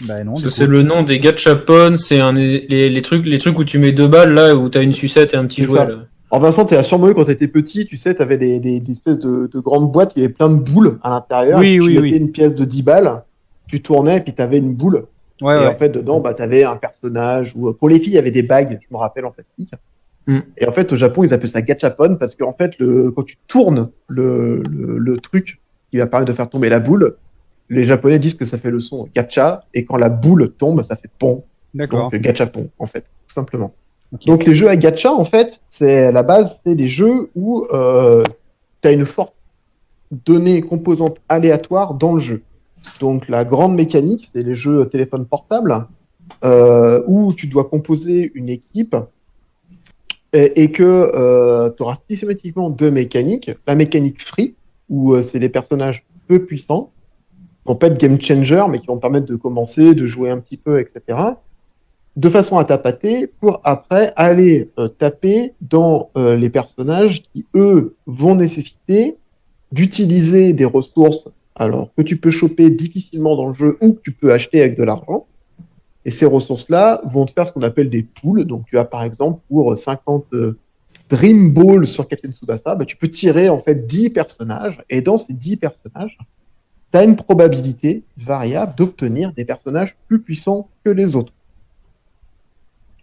Bah non. C'est le nom des gachapon, c'est les trucs où tu mets 2 balles là, où t'as une sucette et un petit jouet. Là. En Vincent, t'es sûrement eu quand t'étais petit, tu sais, t'avais des espèces de grandes boîtes, il y avait plein de boules à l'intérieur. Oui, tu mettais une pièce de 10 balles. Tu tournais et puis t'avais une boule. Ouais. En fait, dedans, t'avais un personnage. Ou pour les filles, il y avait des bagues, je me rappelle, en plastique. Et en fait, au Japon, ils appellent ça gachapon parce qu'en fait, quand tu tournes le truc, qui va permettre de faire tomber la boule. Les Japonais disent que ça fait le son gacha, et quand la boule tombe, ça fait pong. D'accord. Donc gachapon, en fait, tout simplement. Ok. Donc les jeux à gacha, en fait, c'est à la base, c'est des jeux où tu as une forte donnée composante aléatoire dans le jeu. Donc la grande mécanique, c'est les jeux téléphone portable, où tu dois composer une équipe et que tu auras systématiquement deux mécaniques. La mécanique free, où c'est des personnages peu puissants, qui vont pas être game changer, mais qui vont permettre de commencer, de jouer un petit peu, etc. De façon à tapater pour après aller taper dans les personnages qui, eux, vont nécessiter d'utiliser des ressources alors que tu peux choper difficilement dans le jeu ou que tu peux acheter avec de l'argent. Et ces ressources-là vont te faire ce qu'on appelle des pools. Donc tu as par exemple pour 50 Dream Balls sur Captain Tsubasa, bah, tu peux tirer en fait 10 personnages et dans ces 10 personnages, tu as une probabilité variable d'obtenir des personnages plus puissants que les autres.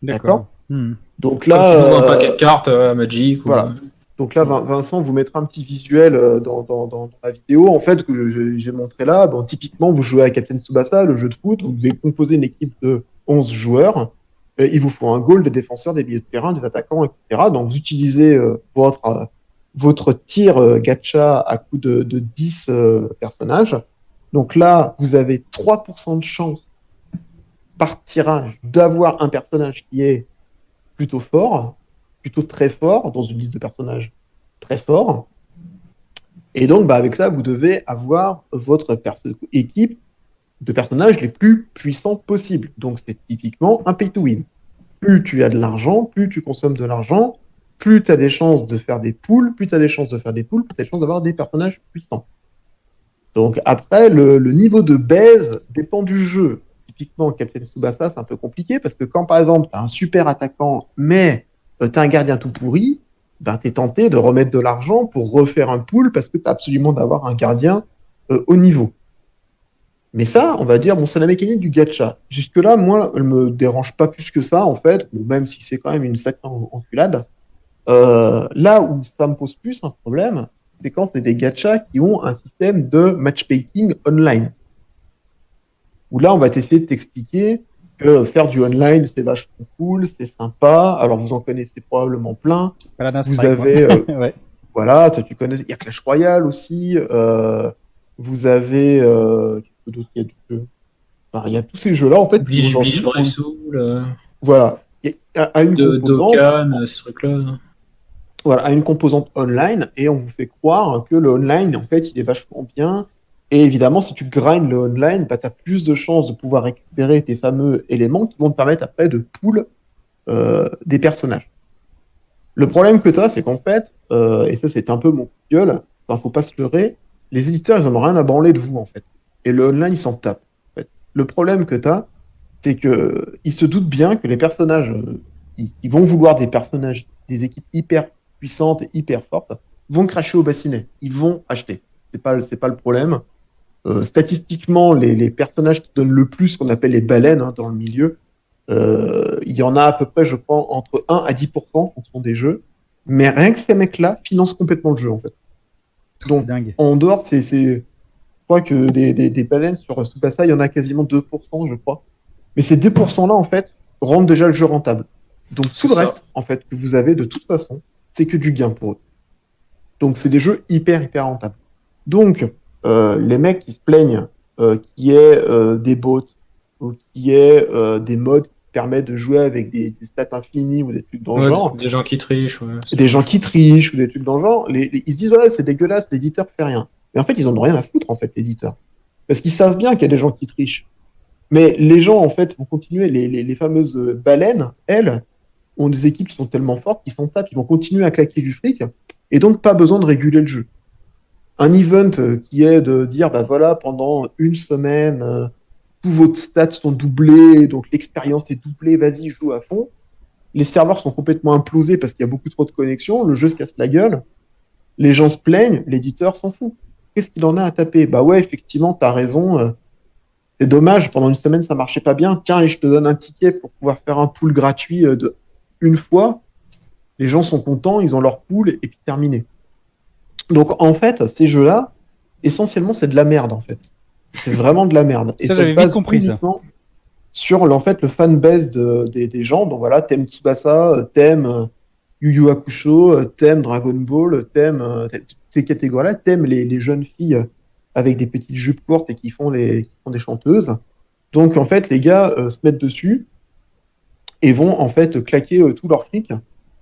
D'accord. Donc Comme là, tu joues un paquet de cartes Magic. voilà. Ou... Donc là, Vincent vous mettra un petit visuel dans la vidéo, en fait, que j'ai montré là. Bon, typiquement, vous jouez à Captain Tsubasa, le jeu de foot, vous devez composer une équipe de 11 joueurs. Il vous faut un goal, des défenseurs, des milieux de terrain, des attaquants, etc. Donc, vous utilisez votre tir gacha à coup de 10 personnages. Donc là, vous avez 3% de chance par tirage d'avoir un personnage qui est plutôt fort, plutôt très fort, dans une liste de personnages très forts. Et donc, bah, avec ça, vous devez avoir votre équipe de personnages les plus puissants possibles. Donc, c'est typiquement un pay to win. Plus tu as de l'argent, plus tu consommes de l'argent, plus tu as des chances de faire des poules, plus tu as des chances de faire des poules, plus tu as des chances d'avoir des personnages puissants. Donc, après, le niveau de baise dépend du jeu. Typiquement, Captain Tsubasa, c'est un peu compliqué parce que quand, par exemple, tu as un super attaquant, mais tu as un gardien tout pourri, ben, tu es tenté de remettre de l'argent pour refaire un pool parce que tu as absolument d'avoir un gardien haut niveau. Mais ça, on va dire, bon, c'est la mécanique du gacha. Jusque-là, moi, elle me dérange pas plus que ça, en fait, même si c'est quand même une sacrée enculade. Là où ça me pose plus un problème, c'est quand c'est des gachas qui ont un système de matchmaking online. Où là, on va essayer de t'expliquer que faire du online, c'est vachement cool, c'est sympa. Alors, vous en connaissez probablement plein. Paladin Vous Strike, avez, ouais. voilà, toi, tu connais, il y a Clash Royale aussi. Vous avez, qu'est-ce que d'autre il y a du jeu? Enfin, il y a tous ces jeux-là, en fait, qui Bleach, aujourd'hui Brave Soul, voilà, il y a une composante, Dokkan, ce truc-là. voilà, a une composante online, et on vous fait croire que le online, en fait, il est vachement bien. Et évidemment, si tu grindes le online, bah, tu as plus de chances de pouvoir récupérer tes fameux éléments qui vont te permettre après de pool des personnages. Le problème que tu as, c'est qu'en fait, et ça c'est un peu mon coup de gueule, enfin, faut pas se leurrer, les éditeurs, ils en ont rien à branler de vous, en fait. Et le online, ils s'en tapent, en fait. Le problème que tu as, c'est que ils se doutent bien que les personnages, ils vont vouloir des personnages, des équipes hyper puissantes et hyper fortes, vont cracher au bassinet. Ils vont acheter. C'est pas le problème. Statistiquement, les personnages qui donnent le plus, ce qu'on appelle les baleines hein, dans le milieu, il y en a à peu près, je crois, entre 1 à 10% en fonction des jeux. Mais rien que ces mecs-là financent complètement le jeu, en fait. Donc, C'est dingue. en dehors, je crois que des baleines sur Tsubasa, il y en a quasiment 2%, je crois. Mais ces 2%-là, en fait, rendent déjà le jeu rentable. Donc, tout le reste, en fait, que vous avez, de toute façon, c'est que du gain pour eux. Donc, c'est des jeux hyper rentables. Donc, les mecs qui se plaignent qu'il y ait des bots ou qu'il y ait des modes qui permettent de jouer avec des stats infinies ou des trucs dans le genre. Des gens qui trichent. Ouais, des gens qui trichent ou des trucs dans le genre. Ils se disent, ouais, c'est dégueulasse, l'éditeur fait rien. Mais en fait, ils en ont rien à foutre, en fait, l'éditeur. Parce qu'ils savent bien qu'il y a des gens qui trichent. Mais les gens, en fait, vont continuer. Les fameuses baleines, elles, ont des équipes qui sont tellement fortes qu'ils s'en tapent, ils vont continuer à claquer du fric. Et donc, pas besoin de réguler le jeu. Un event qui est de dire, bah voilà, pendant une semaine, tous vos stats sont doublés, donc l'expérience est doublée, vas-y, joue à fond. Les serveurs sont complètement implosés parce qu'il y a beaucoup trop de connexions, le jeu se casse la gueule, les gens se plaignent, l'éditeur s'en fout. Qu'est-ce qu'il en a à taper? Bah ouais, effectivement, t'as raison, c'est dommage, pendant une semaine ça marchait pas bien, tiens, et je te donne un ticket pour pouvoir faire un pool gratuit de une fois. Les gens sont contents, ils ont leur pool, et puis terminé. Donc en fait, ces jeux-là, essentiellement, c'est de la merde, en fait. C'est vraiment de la merde. Et Ça, ça j'avais se base vite compris, ça. uniquement sur, en fait, le fanbase des gens. Donc voilà, t'aimes Tsubasa, t'aimes Yu Yu Hakusho, t'aimes Dragon Ball, t'aimes ces catégories-là, t'aimes les jeunes filles avec des petites jupes courtes et qui font des chanteuses. Donc, en fait, les gars se mettent dessus et vont, en fait, claquer tout leur fric.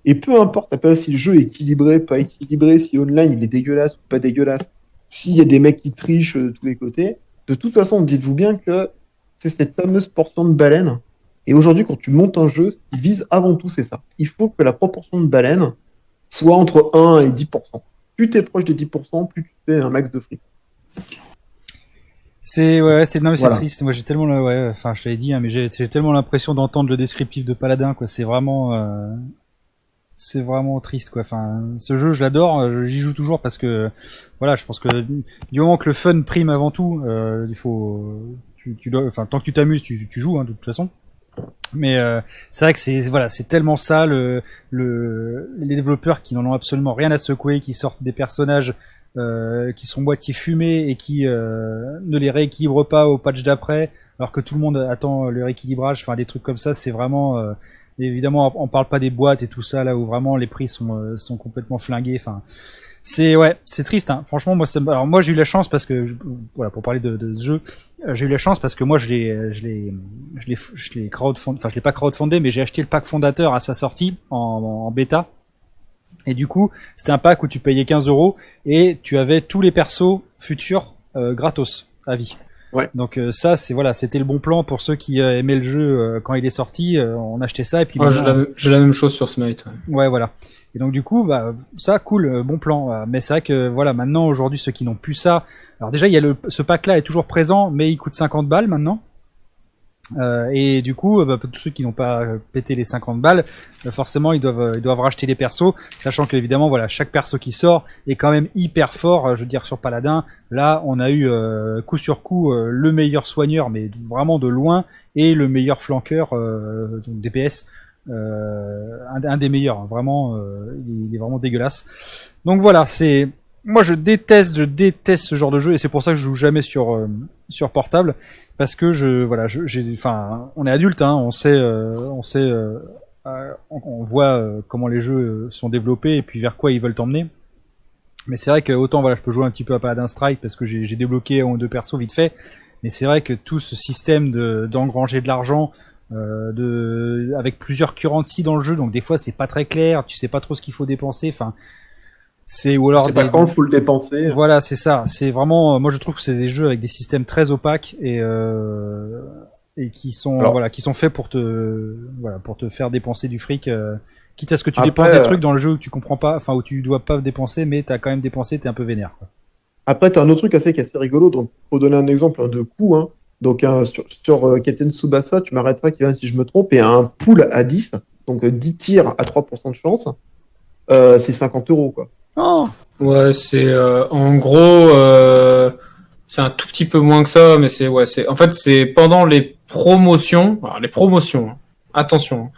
Et peu importe après si le jeu est équilibré, pas équilibré, si online il est dégueulasse ou pas dégueulasse, s'il y a des mecs qui trichent de tous les côtés, de toute façon, dites-vous bien que c'est cette fameuse portion de baleine. Et aujourd'hui, quand tu montes un jeu, ce qui vise avant tout, c'est ça. Il faut que la proportion de baleine soit entre 1 et 10%. Plus tu es proche des 10%, plus tu fais un max de fric. Non, mais c'est Voilà. triste. Moi, j'ai tellement, enfin, je t'avais dit, hein, mais j'ai tellement l'impression d'entendre le descriptif de Paladin, quoi. C'est vraiment triste, quoi. Enfin, ce jeu, je l'adore, j'y joue toujours parce que, voilà, je pense que du moment que le fun prime avant tout, il faut, enfin, tant que tu t'amuses, tu joues, hein, de toute façon. Mais c'est vrai que c'est tellement ça les développeurs qui n'en ont absolument rien à secouer, qui sortent des personnages qui sont moitié fumés et qui ne les rééquilibrent pas au patch d'après, alors que tout le monde attend le rééquilibrage. Enfin, des trucs comme ça, c'est vraiment évidemment on parle pas des boîtes et tout ça là où vraiment les prix sont complètement flingués. Enfin, c'est triste, hein. Franchement, alors moi j'ai eu la chance parce que voilà, pour parler de ce jeu, j'ai eu la chance parce que moi je l'ai crowdfundé, enfin je l'ai pas crowdfundé, mais j'ai acheté le pack fondateur à sa sortie en bêta. Et du coup, c'était un pack où tu payais 15 € et tu avais tous les persos futurs gratos à vie. Ouais. Donc ça, c'était le bon plan pour ceux qui aimaient le jeu quand il est sorti. On achetait ça et puis J'ai la même chose sur Smite. ouais, voilà. Et donc du coup, bah ça, cool, bon plan. Mais c'est vrai que voilà, maintenant aujourd'hui, ceux qui n'ont plus ça, alors déjà il y a ce pack-là est toujours présent, mais il coûte 50 balles maintenant. Et du coup, pour tous ceux qui n'ont pas pété les 50 balles, forcément ils doivent racheter les persos, sachant que évidemment voilà, chaque perso qui sort est quand même hyper fort. Je veux dire, sur Paladin, là on a eu coup sur coup le meilleur soigneur, mais vraiment de loin, et le meilleur flanqueur, donc DPS, un des meilleurs, hein, vraiment, il est vraiment dégueulasse. Donc voilà, moi je déteste ce genre de jeu, et c'est pour ça que je joue jamais sur portable, parce que enfin, on est adulte, hein, on voit comment les jeux sont développés et puis vers quoi ils veulent t'emmener. Mais c'est vrai que autant voilà, je peux jouer un petit peu à Paladin Strike parce que j'ai débloqué un ou deux persos vite fait, mais c'est vrai que tout ce système d'engranger de l'argent, avec plusieurs currencies dans le jeu, donc des fois c'est pas très clair, tu sais pas trop ce qu'il faut dépenser, enfin. Ou alors Je sais pas quand il faut le dépenser. Voilà, c'est ça. C'est vraiment, moi je trouve que c'est des jeux avec des systèmes très opaques et qui sont qui sont faits pour te faire dépenser du fric, quitte à ce que tu dépenses des trucs dans le jeu où tu comprends pas, enfin où tu dois pas dépenser, mais t'as quand même dépensé, t'es un peu vénère, quoi. Après, t'as un autre truc qui est assez rigolo. Donc, pour donner un exemple de coût, hein. Donc, sur Captain Tsubasa, tu m'arrêteras Kevin, si je me trompe, et un pool à 10, donc 10 tirs à 3% de chance, c'est 50 €, quoi. Oh Ouais, c'est en gros, c'est un tout petit peu moins que ça, mais en fait c'est pendant les promotions. Alors les promotions, hein. Attention, hein.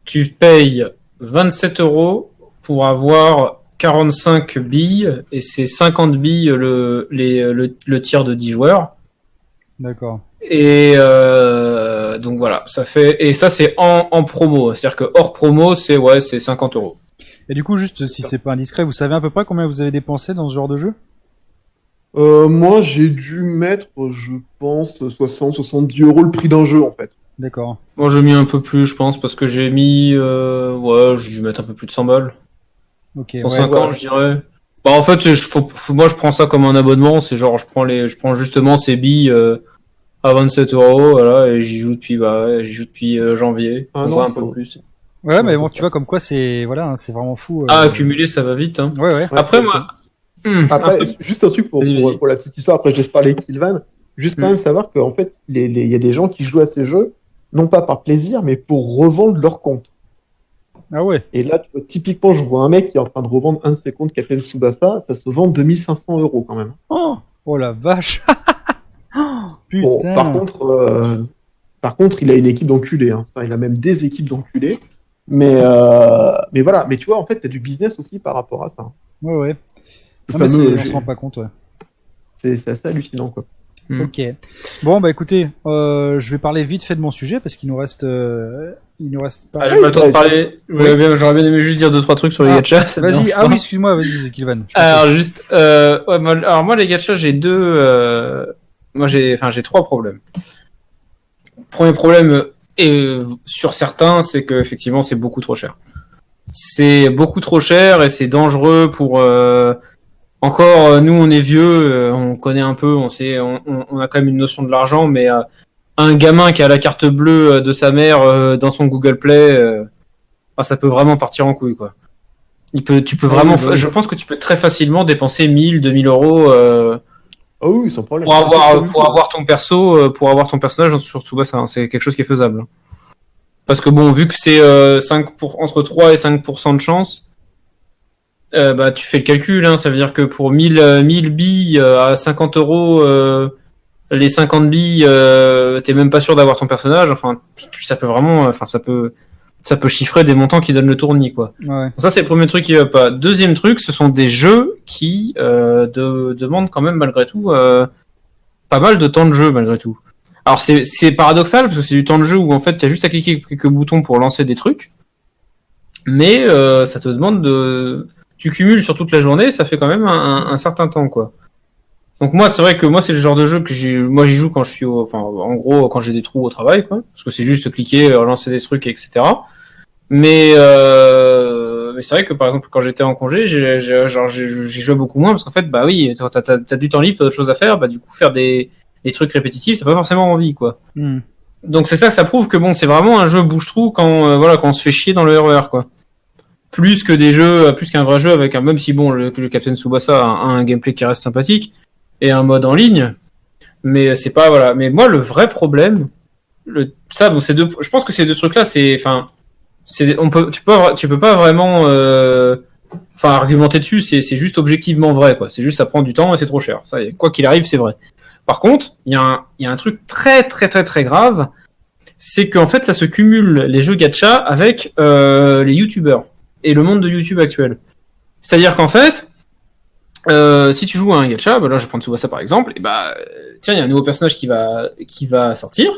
Tu payes 27 € pour avoir 45 billes et c'est 50 billes le tir de 10 joueurs. D'accord. Et donc voilà, ça fait, et ça c'est en promo, c'est-à-dire que hors promo c'est 50 €. Et du coup, juste si c'est pas indiscret, vous savez à peu près combien vous avez dépensé dans ce genre de jeu? Moi, j'ai dû mettre, je pense, 60-70 € le prix d'un jeu, en fait. D'accord. Moi j'ai mis un peu plus, je pense, parce que j'ai mis, j'ai dû mettre un peu plus de 100 balles. Ok. 150, je dirais. Bah en fait, moi je prends ça comme un abonnement, c'est genre je prends justement ces billes à 27 €, voilà, et j'y joue depuis janvier, Ah on non, voit un peu plus. Ouais, mais bon, tu vois comme quoi c'est hein, c'est vraiment fou. Accumuler ça va vite, hein. Ouais. Ouais, Après c'est moi, ça. Après, juste un truc Vas-y. pour la petite histoire, après je laisse parler Sylvain. Juste quand même savoir qu'en fait, il y a des gens qui jouent à ces jeux, non pas par plaisir, mais pour revendre leur compte. Ah ouais. Et là, tu vois, typiquement, je vois un mec qui est en train de revendre un de ses comptes Captain Tsubasa, ça se vend 2500 € quand même. Oh la vache. Bon, Putain. par contre, il a une équipe d'enculés, hein. Ça, il a même des équipes d'enculés. Mais voilà. Mais tu vois, en fait, t'as du business aussi par rapport à ça. Ouais. Le Non, mais fameux, on se rend pas compte, ouais. c'est assez hallucinant, quoi. Ok. Bon, bah écoutez, je vais parler vite fait de mon sujet parce qu'il nous reste pas. J'ai pas le temps de parler. J'aurais bien aimé juste dire 2-3 trucs sur les gachas. ça me Vas-y. dérange Ah pas. oui, excuse-moi, vas-y, Kilvan. Alors juste, moi les gachas j'ai j'ai 3 problèmes. Premier problème, et sur certains, c'est que effectivement c'est beaucoup trop cher. C'est beaucoup trop cher et c'est dangereux pour. Encore, nous on est vieux, on connaît un peu, on sait, on a quand même une notion de l'argent, mais un gamin qui a la carte bleue de sa mère dans son Google Play, ça peut vraiment partir en couille quoi. Tu peux vraiment, je pense que tu peux très facilement dépenser 1000, 2000 euros Ah oui, sans problème. pour avoir ton perso, pour avoir ton personnage sur Tsubasa. Hein, c'est quelque chose qui est faisable. Parce que bon, vu que c'est entre 3 et 5% de chance, tu fais le calcul. Hein, ça veut dire que pour 1000 billes à 50 euros, les 50 billes, t'es même pas sûr d'avoir ton personnage. Enfin, ça peut vraiment, ça peut chiffrer des montants qui donnent le tournis, quoi. Ouais. Donc ça, c'est le premier truc qui va pas. Deuxième truc, ce sont des jeux qui demandent quand même, malgré tout, pas mal de temps de jeu, malgré tout. Alors, c'est paradoxal, parce que c'est du temps de jeu où, en fait, t'as juste à cliquer quelques boutons pour lancer des trucs. Mais ça te demande de... Tu cumules sur toute la journée, ça fait quand même un certain temps, quoi. Donc moi, c'est vrai que moi, c'est le genre de jeu que j'y joue quand je suis en gros, quand j'ai des trous au travail, quoi. Parce que c'est juste cliquer, lancer des trucs, etc. Mais c'est vrai que par exemple, quand j'étais en congé, j'y jouais beaucoup moins parce qu'en fait, bah oui, t'as du temps libre, t'as d'autres choses à faire, bah du coup, faire des trucs répétitifs, t'as pas forcément envie, quoi. Donc c'est ça que ça prouve que bon, c'est vraiment un jeu bouche-trou quand quand on se fait chier dans le RER, quoi. Plus qu'un vrai jeu avec même si bon, le Captain Tsubasa a un gameplay qui reste sympathique et un mode en ligne, mais c'est pas voilà. Mais moi, le vrai problème, je pense que ces deux trucs-là, tu peux pas vraiment, argumenter dessus. C'est juste objectivement vrai, quoi. C'est juste ça prend du temps et c'est trop cher. Ça, quoi qu'il arrive, c'est vrai. Par contre, il y a un truc très très très très grave, c'est qu'en fait, ça se cumule les jeux gacha avec les youtubeurs et le monde de YouTube actuel. C'est-à-dire qu'en fait, si tu joues à un gacha, là je prends Tsubasa par exemple, et tiens, il y a un nouveau personnage qui va sortir.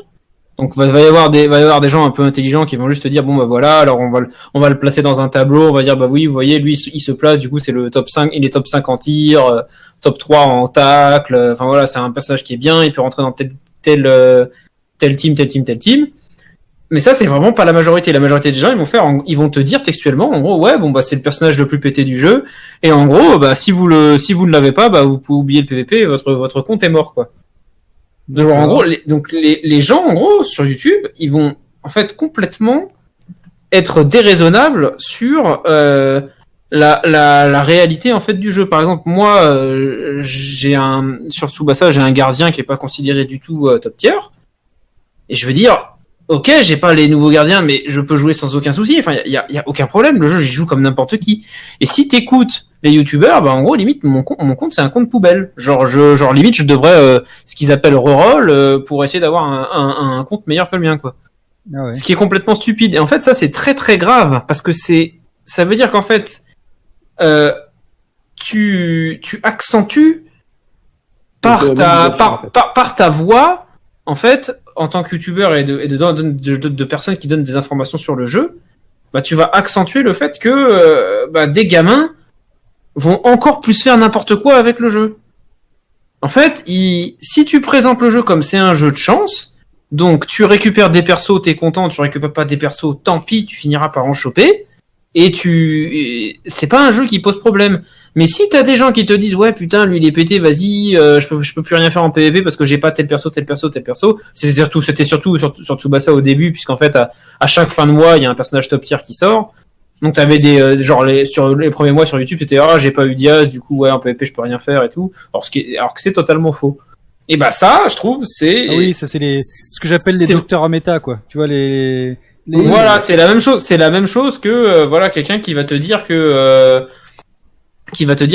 Donc va y avoir des gens un peu intelligents qui vont juste te dire bon bah voilà, alors on va le placer dans un tableau, on va dire bah oui, vous voyez, lui il se place, du coup c'est le top 5, il est top 5 en tir, top 3 en tacle, enfin voilà, c'est un personnage qui est bien, il peut rentrer dans tel team. Mais ça, c'est vraiment pas la majorité. La majorité des gens, ils vont te dire textuellement, en gros, ouais, bon, bah, c'est le personnage le plus pété du jeu. Et en gros, bah, si vous ne l'avez pas, bah, vous pouvez oublier le PVP et votre compte est mort, quoi. Donc, en gros, les gens, en gros, sur YouTube, ils vont, en fait, complètement être déraisonnables sur, la réalité, en fait, du jeu. Par exemple, moi, sur Tsubasa, j'ai un gardien qui est pas considéré du tout, top tier. Et je veux dire, ok, j'ai pas les nouveaux gardiens, mais je peux jouer sans aucun souci. Enfin, y a aucun problème. Le jeu, j'y joue comme n'importe qui. Et si t'écoutes les youtubeurs, bah en gros, limite, mon compte, c'est un compte poubelle. Genre limite, je devrais ce qu'ils appellent reroll pour essayer d'avoir un compte meilleur que le mien, quoi. Ah ouais. Ce qui est complètement stupide. Et en fait, ça, c'est très très grave parce que ça veut dire qu'en fait, tu accentues par ta voix. En fait, en tant que youtubeur et de personnes qui donnent des informations sur le jeu, bah tu vas accentuer le fait que des gamins vont encore plus faire n'importe quoi avec le jeu. En fait, si tu présentes le jeu comme c'est un jeu de chance, donc tu récupères des persos, t'es content, tu récupères pas des persos, tant pis, tu finiras par en choper. Et c'est pas un jeu qui pose problème. Mais si t'as des gens qui te disent ouais putain lui il est pété, vas-y, je peux plus rien faire en PvP parce que j'ai pas tel perso, c'était surtout sur Tsubasa au début, puisqu'en fait à chaque fin de mois il y a un personnage top tier qui sort. Donc t'avais sur les premiers mois sur YouTube c'était j'ai pas eu Diaz, du coup ouais en PvP je peux rien faire et tout. Alors que c'est totalement faux. Et ça je trouve c'est oui, ça c'est ce que j'appelle les docteurs en méta, quoi. Tu vois Voilà, c'est la même chose que quelqu'un qui va te dire que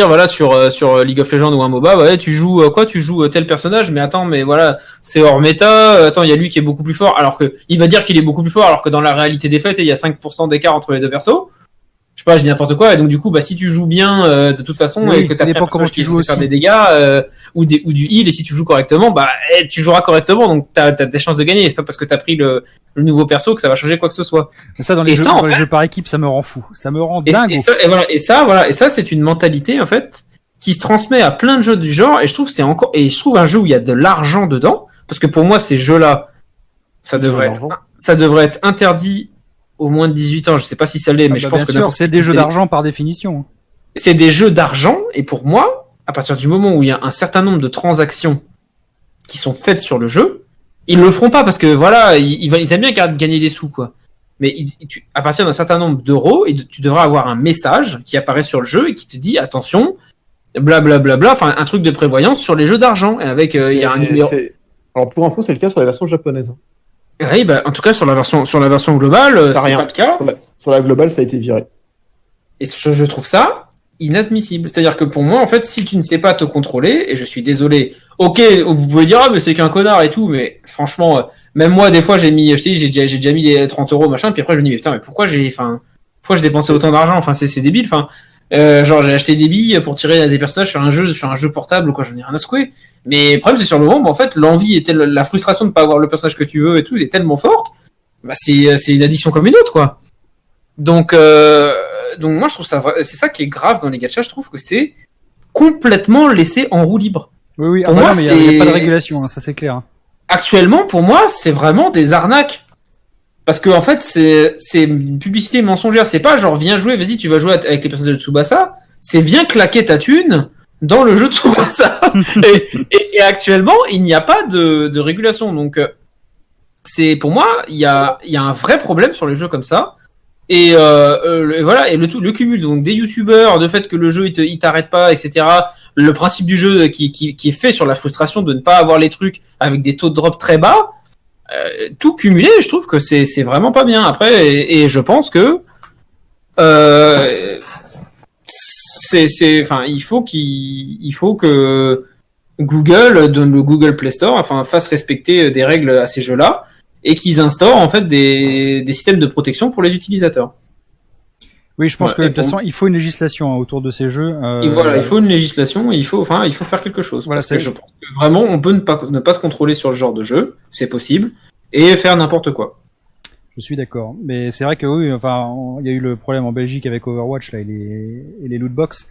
voilà sur League of Legends ou un MOBA, ouais, tu joues tel personnage, mais attends, mais voilà, c'est hors méta, attends, il y a lui qui est beaucoup plus fort, alors que il va dire qu'il est beaucoup plus fort alors que dans la réalité des faits, il y a 5% d'écart entre les deux persos. sais pas, je dis n'importe quoi, et donc du coup, bah si tu joues bien de toute façon, Oui, et que ça t'as dépend comment tu joues faire aussi. des dégâts ou du heal, et si tu joues correctement, bah tu joueras correctement, donc t'as des chances de gagner. C'est pas parce que t'as pris le nouveau perso que ça va changer quoi que ce soit. Mais ça, dans les Et jeux, ça, en dans les fait- jeux par équipe, ça me rend fou. Ça me rend Et, dingue. et ça, c'est une mentalité en fait qui se transmet à plein de jeux du genre. Et je trouve que c'est encore, et je trouve un jeu où il y a de l'argent dedans, parce que pour moi ces jeux-là, ça devrait être interdit au moins de 18 ans. Je sais pas si ça l'est, mais je pense Bien que sûr, c'est des jeux d'argent par définition. c'est des jeux d'argent. Et pour moi, à partir du moment où il y a un certain nombre de transactions qui sont faites sur le jeu, ils le feront pas parce que voilà, ils aiment bien gagner des sous quoi. Mais à partir d'un certain nombre d'euros, tu devras avoir un message qui apparaît sur le jeu et qui te dit attention, blablabla, enfin un truc de prévoyance sur les jeux d'argent. Et avec, il y a un numéro. Alors pour info, c'est le cas sur la version japonaise. Oui, bah, en tout cas sur la version globale, c'est pas le cas. Sur la globale, ça a été viré. Et je trouve ça inadmissible. C'est-à-dire que pour moi, en fait, si tu ne sais pas te contrôler, et je suis désolé, ok, vous pouvez dire, ah, mais c'est qu'un connard et tout, mais franchement, même moi, des fois, j'ai déjà mis les 30 euros, machin, puis après, je me dis, mais putain, mais pourquoi j'ai dépensé autant d'argent? Enfin, c'est débile, enfin. Genre, j'ai acheté des billes pour tirer des personnages sur un jeu portable, quoi, j'en ai rien à secouer. Mais le problème, c'est sur le moment, bah, en fait, l'envie et la frustration de pas avoir le personnage que tu veux et tout, c'est tellement forte, bah, c'est une addiction comme une autre, quoi. Donc moi, je trouve c'est ça qui est grave dans les gachas, je trouve que c'est complètement laissé en roue libre. Oui, pour moi, mais il n'y a pas de régulation, hein, ça c'est clair. Actuellement, pour moi, c'est vraiment des arnaques. Parce que en fait, c'est une publicité mensongère. C'est pas genre viens jouer, vas-y, tu vas jouer avec les personnages de Tsubasa. C'est viens claquer ta thune dans le jeu de Tsubasa. et actuellement, il n'y a pas de régulation. Donc, c'est pour moi, il y a un vrai problème sur les jeux comme ça. Et voilà, et le cumul donc des youtubeurs, de fait que le jeu il t'arrête pas, etc. Le principe du jeu qui est fait sur la frustration de ne pas avoir les trucs avec des taux de drop très bas. Tout cumulé, je trouve que c'est vraiment pas bien. Après, et je pense que il faut que Google donne le Google Play Store, enfin fasse respecter des règles à ces jeux-là et qu'ils instaurent en fait des systèmes de protection pour les utilisateurs. Oui, je pense que de toute façon, il faut une législation autour de ces jeux. Et voilà, il faut une législation, et il faut faire quelque chose. Voilà, parce que je pense que vraiment, on peut ne pas se contrôler sur ce genre de jeu, c'est possible, et faire n'importe quoi. Je suis d'accord, mais c'est vrai que oui, enfin, il y a eu le problème en Belgique avec Overwatch là, et les lootbox.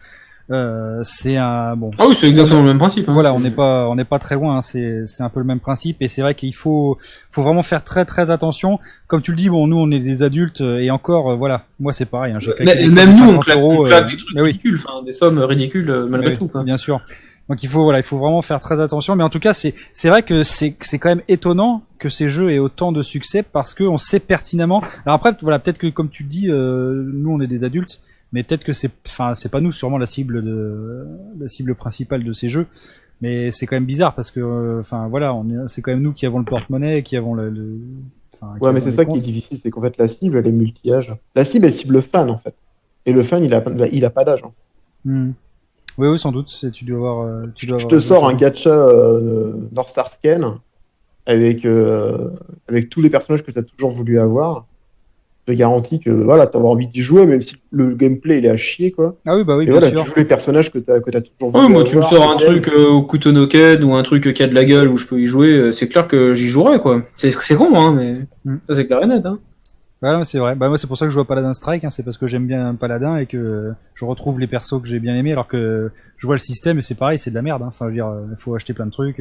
C'est un bon. Ah oui, c'est exactement le même principe. Hein. Voilà, on n'est pas très loin. Hein, c'est un peu le même principe, et c'est vrai qu'il faut vraiment faire très très attention. Comme tu le dis, bon, nous on est des adultes et encore, voilà, moi c'est pareil. Hein, même nous, on claque des trucs ridicules, enfin, des sommes ridicules malgré tout. Quoi. Bien sûr. Donc il faut vraiment faire très attention. Mais en tout cas, c'est vrai que c'est quand même étonnant que ces jeux aient autant de succès parce que on sait pertinemment. Alors après, voilà, peut-être que comme tu le dis, nous on est des adultes. Mais peut-être que c'est pas nous sûrement la cible principale de ces jeux, mais c'est quand même bizarre parce que voilà, c'est quand même nous qui avons le porte-monnaie, qui avons ouais, mais c'est ça qui est difficile, c'est qu'en fait la cible elle est multi-âge. La cible elle cible le fan en fait, et le fan il a pas d'âge. Hein. Oui, sans doute. Tu dois avoir. Je te sors un gacha North Star Scan avec tous les personnages que tu as toujours voulu avoir. Je te garantis que voilà, t'as envie d'y jouer, même si le gameplay il est à chier quoi. Ah oui, bah oui, et bien voilà, sûr. Tu joues les personnages que t'as toujours voulu. Oui, moi tu me sors un truc au Kutonoken ou un truc qui a de la gueule où je peux y jouer, c'est clair que j'y jouerai quoi. C'est con hein, mais ça c'est clair et net hein. Bah c'est vrai. Bah moi c'est pour ça que je joue à Paladin Strike, hein, c'est parce que j'aime bien Paladin et que je retrouve les persos que j'ai bien aimés, alors que je vois le système et c'est pareil, c'est de la merde. Hein. Enfin, je veux dire, il faut acheter plein de trucs.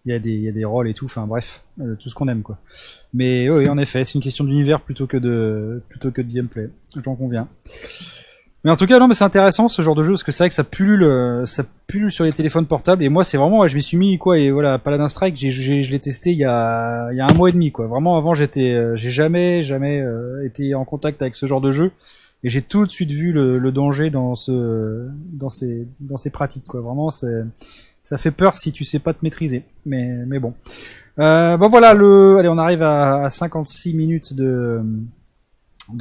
Il y a des rôles et tout, enfin bref, tout ce qu'on aime quoi. Mais oui, en effet, c'est une question d'univers plutôt que de gameplay. J'en conviens. Mais en tout cas, non, mais c'est intéressant ce genre de jeu parce que c'est vrai que ça pullule sur les téléphones portables. Et moi, c'est vraiment, je m'y suis mis quoi. Et voilà, Paladin Strike, je l'ai testé il y a 1 mois et demi quoi. Vraiment, avant, j'ai jamais été en contact avec ce genre de jeu. Et j'ai tout de suite vu le danger dans ces pratiques quoi. Vraiment, ça fait peur si tu sais pas te maîtriser. Mais bon. Bon voilà, allez, on arrive à 56 minutes de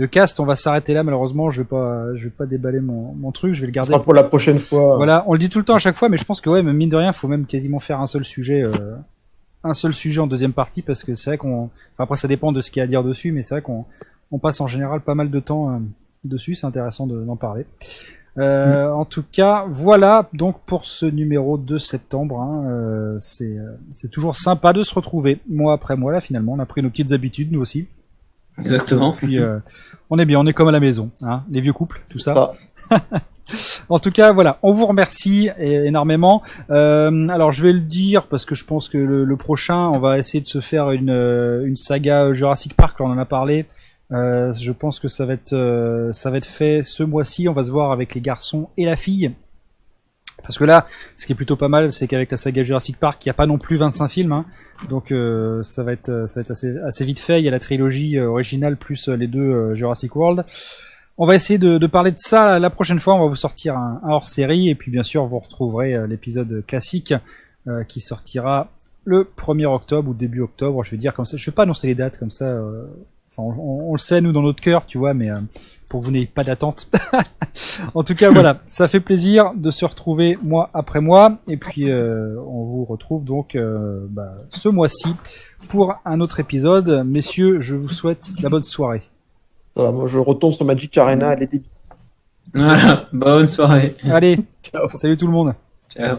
cast. On va s'arrêter là, malheureusement. Je vais pas déballer mon truc. Je vais le garder. Ce sera pour la prochaine fois. Voilà, on le dit tout le temps à chaque fois, mais je pense que ouais, même mine de rien, faut même quasiment faire un seul sujet en deuxième partie, parce que c'est vrai après ça dépend de ce qu'il y a à dire dessus, mais c'est vrai qu'on passe en général pas mal de temps dessus, c'est intéressant d'en parler. En tout cas, voilà donc pour ce numéro de septembre. Hein, c'est toujours sympa de se retrouver, mois après mois. Là, finalement, on a pris nos petites habitudes, nous aussi. Exactement. Puis, on est bien, on est comme à la maison, hein, les vieux couples, tout ça. Ah. En tout cas, voilà, on vous remercie énormément. Alors, je vais le dire parce que je pense que le prochain, on va essayer de se faire une saga Jurassic Park. Là, on en a parlé. Je pense que ça va être fait ce mois-ci. On va se voir avec les garçons et la fille. Parce que là, ce qui est plutôt pas mal, c'est qu'avec la saga Jurassic Park, il n'y a pas non plus 25 films, hein. Donc ça va être assez vite fait. Il y a la trilogie originale plus les deux Jurassic World. On va essayer de parler de ça la prochaine fois. On va vous sortir un hors-série et puis bien sûr vous retrouverez l'épisode classique qui sortira le 1er octobre ou début octobre. Je vais dire comme ça. Je vais pas annoncer les dates comme ça. Enfin, on le sait nous dans notre cœur, tu vois, mais pour que vous n'ayez pas d'attente. En tout cas, voilà, ça fait plaisir de se retrouver mois après mois. Et puis, on vous retrouve donc ce mois-ci pour un autre épisode. Messieurs, je vous souhaite la bonne soirée. Voilà, moi je retourne sur Magic Arena à les débits. Voilà, bonne soirée. Allez, Ciao. salut tout le monde. Ciao.